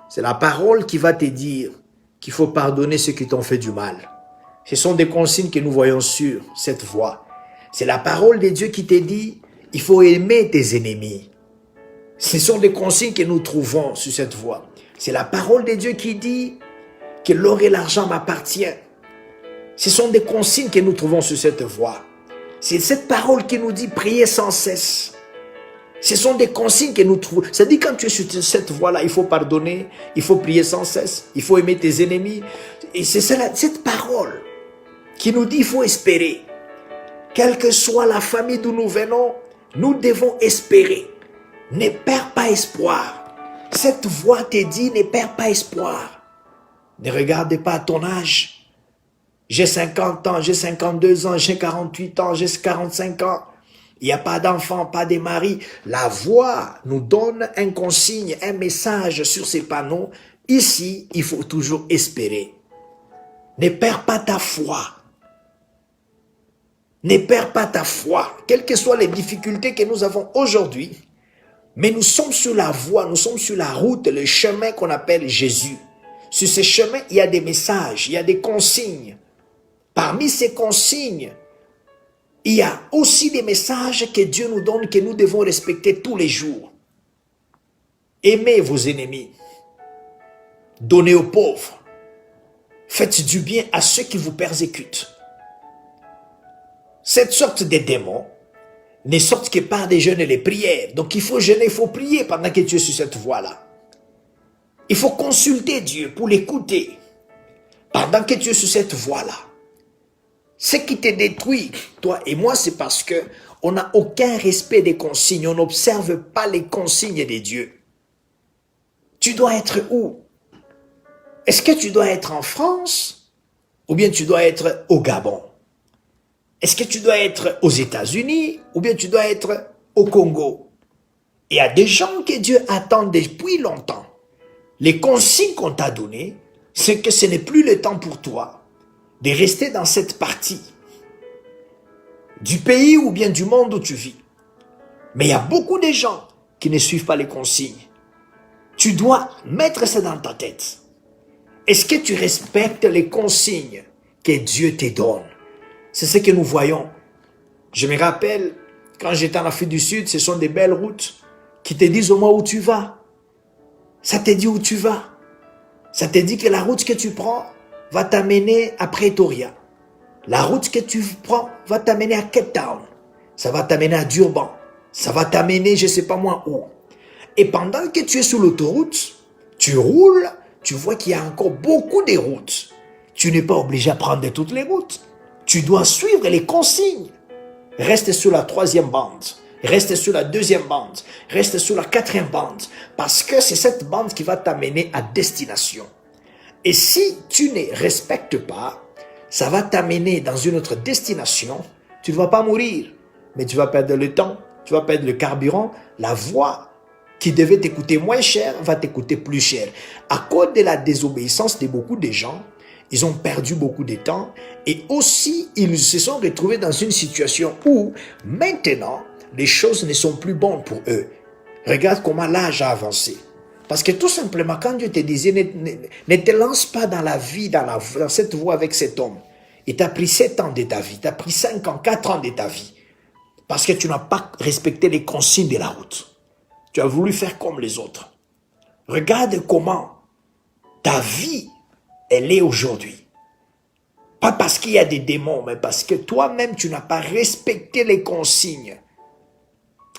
S1: C'est la parole qui va te dire qu'il faut pardonner ceux qui t'ont fait du mal. Ce sont des consignes que nous voyons sur cette voie. C'est la parole de Dieu qui te dit il faut aimer tes ennemis. Ce sont des consignes que nous trouvons sur cette voie. C'est la parole de Dieu qui dit que l'or et l'argent m'appartiennent. Ce sont des consignes que nous trouvons sur cette voie. C'est cette parole qui nous dit prier sans cesse. Ce sont des consignes que nous trouvons. C'est-à-dire quand tu es sur cette voie-là, il faut pardonner, il faut prier sans cesse, il faut aimer tes ennemis. Et c'est cette parole qui nous dit il faut espérer. Quelle que soit la famille d'où nous venons, nous devons espérer. Ne perds pas espoir. Cette voix te dit ne perds pas espoir. Ne regarde pas ton âge. J'ai 50 ans, j'ai 52 ans, j'ai 48 ans, j'ai 45 ans. Il n'y a pas d'enfant, pas de mari. La voix nous donne un consigne, un message sur ces panneaux. Ici, il faut toujours espérer. Ne perds pas ta foi. Ne perds pas ta foi. Quelles que soient les difficultés que nous avons aujourd'hui, mais nous sommes sur la voie, nous sommes sur la route, le chemin qu'on appelle Jésus. Sur ce chemin, il y a des messages, il y a des consignes. Parmi ces consignes, il y a aussi des messages que Dieu nous donne, que nous devons respecter tous les jours. Aimez vos ennemis. Donnez aux pauvres. Faites du bien à ceux qui vous persécutent. Cette sorte de démons ne sortent que par des jeûnes et les prières. Donc il faut jeûner, il faut prier pendant que tu es sur cette voie-là. Il faut consulter Dieu pour l'écouter pendant que tu es sur cette voie-là. Ce qui te détruit, toi et moi, c'est parce que on n'a aucun respect des consignes. On n'observe pas les consignes de Dieu. Tu dois être où? Est-ce que tu dois être en France ou bien tu dois être au Gabon? Est-ce que tu dois être aux États-Unis ou bien tu dois être au Congo? Il y a des gens que Dieu attend depuis longtemps. Les consignes qu'on t'a données, c'est que ce n'est plus le temps pour toi de rester dans cette partie du pays ou bien du monde où tu vis. Mais il y a beaucoup de gens qui ne suivent pas les consignes. Tu dois mettre ça dans ta tête. Est-ce que tu respectes les consignes que Dieu te donne? C'est ce que nous voyons. Je me rappelle, quand j'étais en Afrique du Sud, ce sont des belles routes qui te disent au moins où tu vas. Ça te dit où tu vas. Ça te dit que la route que tu prends va t'amener à Pretoria. La route que tu prends va t'amener à Cape Town. Ça va t'amener à Durban. Ça va t'amener je ne sais pas moi où. Et pendant que tu es sur l'autoroute, tu roules, tu vois qu'il y a encore beaucoup de routes. Tu n'es pas obligé à prendre toutes les routes. Tu dois suivre les consignes. Reste sur la 3e bande. Reste sur la 2e bande. Reste sur la 4e bande. Parce que c'est cette bande qui va t'amener à destination. Et si tu ne respectes pas, ça va t'amener dans une autre destination. Tu ne vas pas mourir, mais tu vas perdre le temps, tu vas perdre le carburant. La voie qui devait t'écouter moins cher va t'écouter plus cher. À cause de la désobéissance de beaucoup de gens, ils ont perdu beaucoup de temps et aussi ils se sont retrouvés dans une situation où maintenant les choses ne sont plus bonnes pour eux. Regarde comment l'âge a avancé. Parce que tout simplement, quand Dieu te disait, ne te lance pas dans la vie, dans cette voie avec cet homme. Il t'a pris 7 ans de ta vie, il t'a pris 5 ans, 4 ans de ta vie. Parce que tu n'as pas respecté les consignes de la route. Tu as voulu faire comme les autres. Regarde comment ta vie, elle est aujourd'hui. Pas parce qu'il y a des démons, mais parce que toi-même, tu n'as pas respecté les consignes.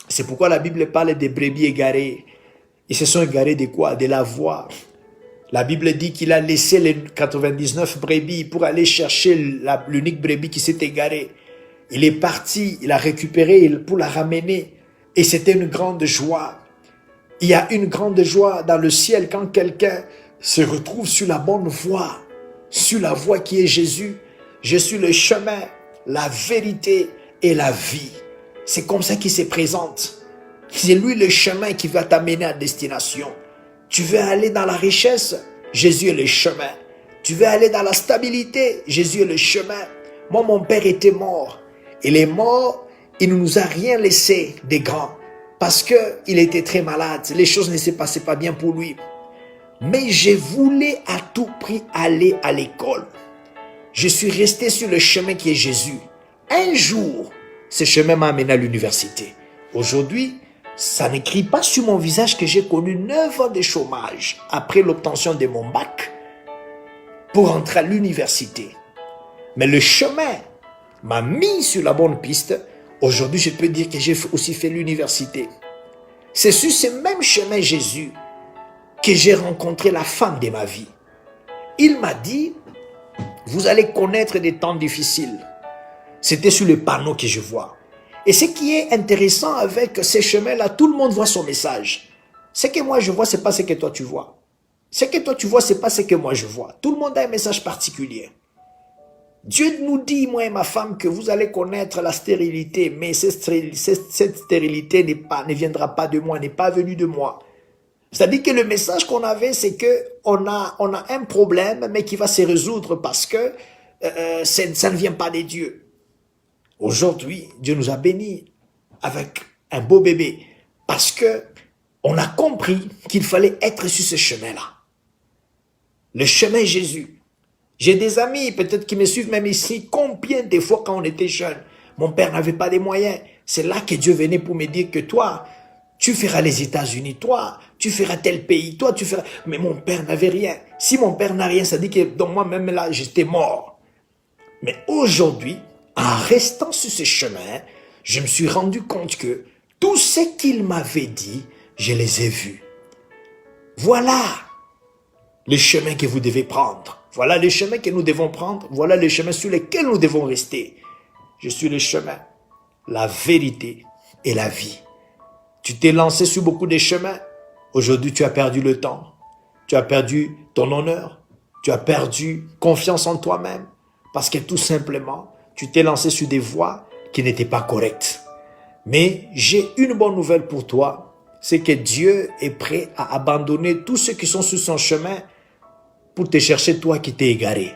S1: C'est pourquoi la Bible parle des brebis égarées. Ils se sont égarés de quoi? De la voie. La Bible dit qu'il a laissé les 99 brebis pour aller chercher l'unique brebis qui s'est égarée. Il est parti, il a récupéré pour la ramener. Et c'était une grande joie. Il y a une grande joie dans le ciel quand quelqu'un se retrouve sur la bonne voie. Sur la voie qui est Jésus. Je suis le chemin, la vérité et la vie. C'est comme ça qu'il se présente. C'est lui le chemin qui va t'amener à destination. Tu veux aller dans la richesse, Jésus est le chemin. Tu veux aller dans la stabilité, Jésus est le chemin. Moi, mon père était mort. Il est mort, il ne nous a rien laissé de grand. Parce qu'il était très malade, les choses ne se passaient pas bien pour lui. Mais je voulais à tout prix aller à l'école. Je suis resté sur le chemin qui est Jésus. Un jour, ce chemin m'a amené à l'université. Aujourd'hui, ça n'écrit pas sur mon visage que j'ai connu 9 ans de chômage après l'obtention de mon bac pour entrer à l'université. Mais le chemin m'a mis sur la bonne piste. Aujourd'hui, je peux dire que j'ai aussi fait l'université. C'est sur ce même chemin Jésus que j'ai rencontré la femme de ma vie. Il m'a dit, vous allez connaître des temps difficiles. C'était sur le panneau que je vois. Et ce qui est intéressant avec ces chemins-là, tout le monde voit son message. Ce que moi je vois, ce n'est pas ce que toi tu vois. Ce que toi tu vois, ce n'est pas ce que moi je vois. Tout le monde a un message particulier. Dieu nous dit, moi et ma femme, que vous allez connaître la stérilité, mais cette stérilité ne viendra pas de moi, n'est pas venue de moi. C'est-à-dire que le message qu'on avait, c'est qu'on a un problème, mais qui va se résoudre parce que ça ne vient pas des dieux. Aujourd'hui, Dieu nous a bénis avec un beau bébé parce que on a compris qu'il fallait être sur ce chemin-là. Le chemin Jésus. J'ai des amis, peut-être qui me suivent même ici, combien de fois quand on était jeune, mon père n'avait pas les moyens. C'est là que Dieu venait pour me dire que toi, tu feras les États-Unis, toi, tu feras tel pays, toi, tu feras... Mais mon père n'avait rien. Si mon père n'a rien, ça dit que dans moi-même là, j'étais mort. Mais aujourd'hui, en restant sur ce chemin, je me suis rendu compte que tout ce qu'il m'avait dit, je les ai vus. Voilà le chemin que vous devez prendre. Voilà le chemin que nous devons prendre. Voilà le chemin sur lequel nous devons rester. Je suis le chemin, la vérité et la vie. Tu t'es lancé sur beaucoup de chemins. Aujourd'hui, tu as perdu le temps. Tu as perdu ton honneur. Tu as perdu confiance en toi-même. Parce que tout simplement, tu t'es lancé sur des voies qui n'étaient pas correctes. Mais j'ai une bonne nouvelle pour toi. C'est que Dieu est prêt à abandonner tous ceux qui sont sur son chemin pour te chercher toi qui t'es égaré.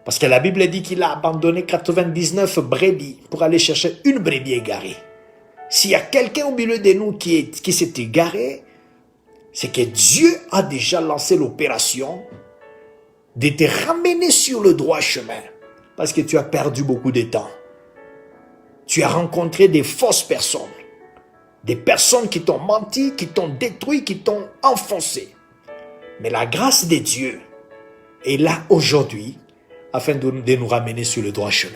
S1: Parce que la Bible dit qu'il a abandonné 99 brebis pour aller chercher une brebis égarée. S'il y a quelqu'un au milieu de nous qui s'est égaré, c'est que Dieu a déjà lancé l'opération de te ramener sur le droit chemin. Parce que tu as perdu beaucoup de temps. Tu as rencontré des fausses personnes. Des personnes qui t'ont menti, qui t'ont détruit, qui t'ont enfoncé. Mais la grâce de Dieu est là aujourd'hui afin de nous ramener sur le droit chemin.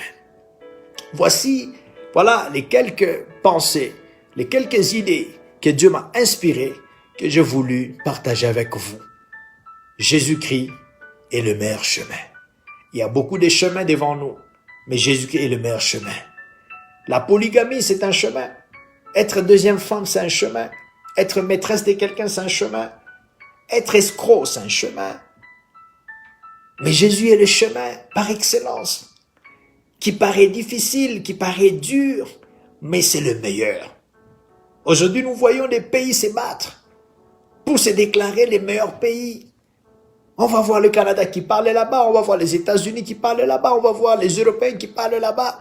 S1: Voilà les quelques pensées, les quelques idées que Dieu m'a inspirées, que j'ai voulu partager avec vous. Jésus-Christ est le meilleur chemin. Il y a beaucoup de chemins devant nous, mais Jésus-Christ est le meilleur chemin. La polygamie, c'est un chemin. Être deuxième femme, c'est un chemin. Être maîtresse de quelqu'un, c'est un chemin. Être escroc, c'est un chemin. Mais Jésus est le chemin par excellence, qui paraît difficile, qui paraît dur, mais c'est le meilleur. Aujourd'hui, nous voyons des pays se battre pour se déclarer les meilleurs pays. On va voir le Canada qui parle là-bas, on va voir les États-Unis qui parlent là-bas, on va voir les Européens qui parlent là-bas.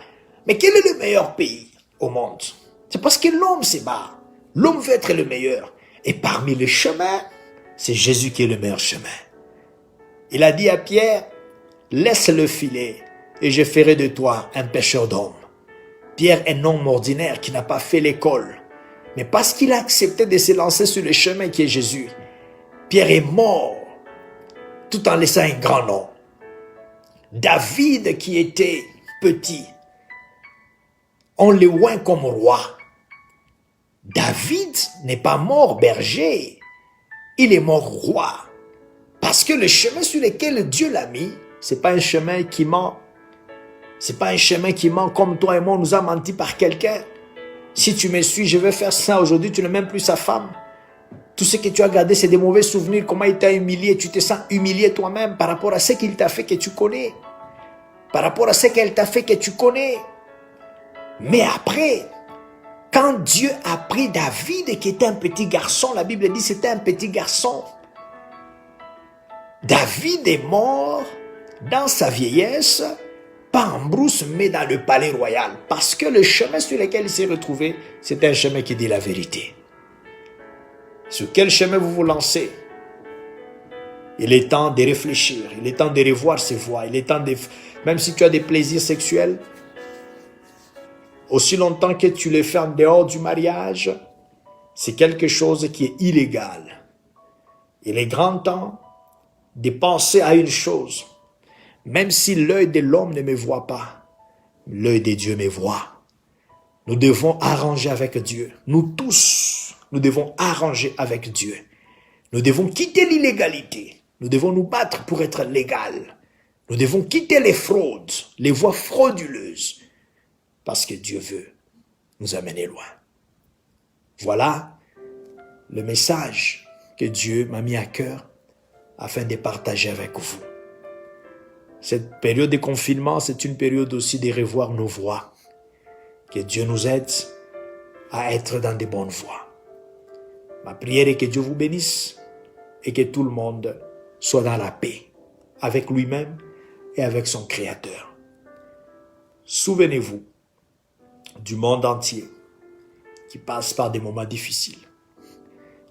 S1: Mais quel est le meilleur pays au monde? C'est parce que l'homme se bat. L'homme veut être le meilleur. Et parmi les chemins, c'est Jésus qui est le meilleur chemin. Il a dit à Pierre, laisse le filet et je ferai de toi un pêcheur d'hommes. Pierre est un homme ordinaire qui n'a pas fait l'école. Mais parce qu'il a accepté de se lancer sur le chemin qui est Jésus, Pierre est mort tout en laissant un grand nom. David qui était petit, on le oint comme roi. David n'est pas mort berger, il est mort roi. Parce que le chemin sur lequel Dieu l'a mis, c'est pas un chemin qui ment. C'est pas un chemin qui ment comme toi et moi, on nous a menti par quelqu'un. Si tu me suis, je vais faire ça aujourd'hui, tu n'es même plus sa femme. Tout ce que tu as gardé, c'est des mauvais souvenirs, comment il t'a humilié, tu te sens humilié toi-même par rapport à ce qu'il t'a fait que tu connais. Par rapport à ce qu'elle t'a fait que tu connais. Mais après, quand Dieu a pris David, qui était un petit garçon, la Bible dit c'était un petit garçon. David est mort dans sa vieillesse, pas en brousse, mais dans le palais royal. Parce que le chemin sur lequel il s'est retrouvé, c'est un chemin qui dit la vérité. Sur quel chemin vous vous lancez? Il est temps de réfléchir, il est temps de revoir ses voies, il est temps de... Même si tu as des plaisirs sexuels, aussi longtemps que tu les fais en dehors du mariage, c'est quelque chose qui est illégal. Il est grand temps de penser à une chose. Même si l'œil de l'homme ne me voit pas, l'œil de Dieu me voit. Nous devons arranger avec Dieu. Nous tous, nous devons arranger avec Dieu. Nous devons quitter l'illégalité. Nous devons nous battre pour être légal. Nous devons quitter les fraudes, les voies frauduleuses. Parce que Dieu veut nous amener loin. Voilà le message que Dieu m'a mis à cœur afin de partager avec vous. Cette période de confinement, c'est une période aussi de revoir nos voies. Que Dieu nous aide à être dans de bonnes voies. Ma prière est que Dieu vous bénisse et que tout le monde soit dans la paix avec lui-même et avec son Créateur. Souvenez-vous du monde entier qui passe par des moments difficiles.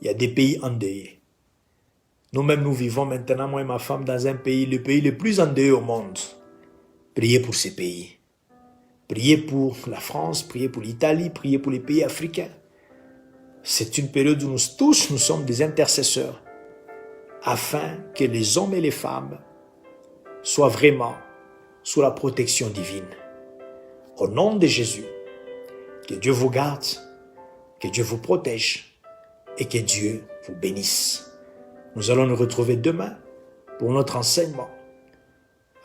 S1: Il y a des pays endeuillés. Nous-mêmes, nous vivons maintenant, moi et ma femme, dans un pays, le pays le plus endeuillé au monde. Priez pour ces pays. Priez pour la France, priez pour l'Italie, priez pour les pays africains. C'est une période où nous tous, nous sommes des intercesseurs, afin que les hommes et les femmes soient vraiment sous la protection divine. Au nom de Jésus, que Dieu vous garde, que Dieu vous protège et que Dieu vous bénisse. Nous allons nous retrouver demain pour notre enseignement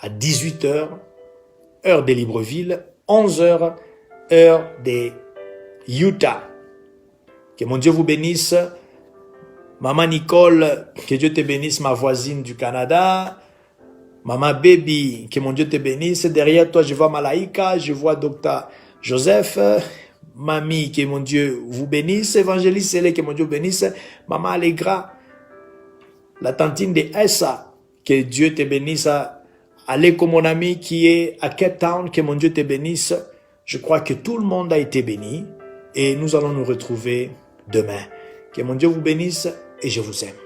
S1: à 18h, heure de Libreville, 11h, heure de Utah. Que mon Dieu vous bénisse. Maman Nicole, que Dieu te bénisse, ma voisine du Canada. Maman Baby, que mon Dieu te bénisse. Derrière toi, je vois Malaïka, je vois Docteur Joseph. Mamie, que mon Dieu vous bénisse. Évangéliste Célé, que mon Dieu vous bénisse. Maman Allegra, la tantine de Essa, que Dieu te bénisse. Aleko, mon ami qui est à Cape Town, que mon Dieu te bénisse. Je crois que tout le monde a été béni et nous allons nous retrouver demain. Que mon Dieu vous bénisse et je vous aime.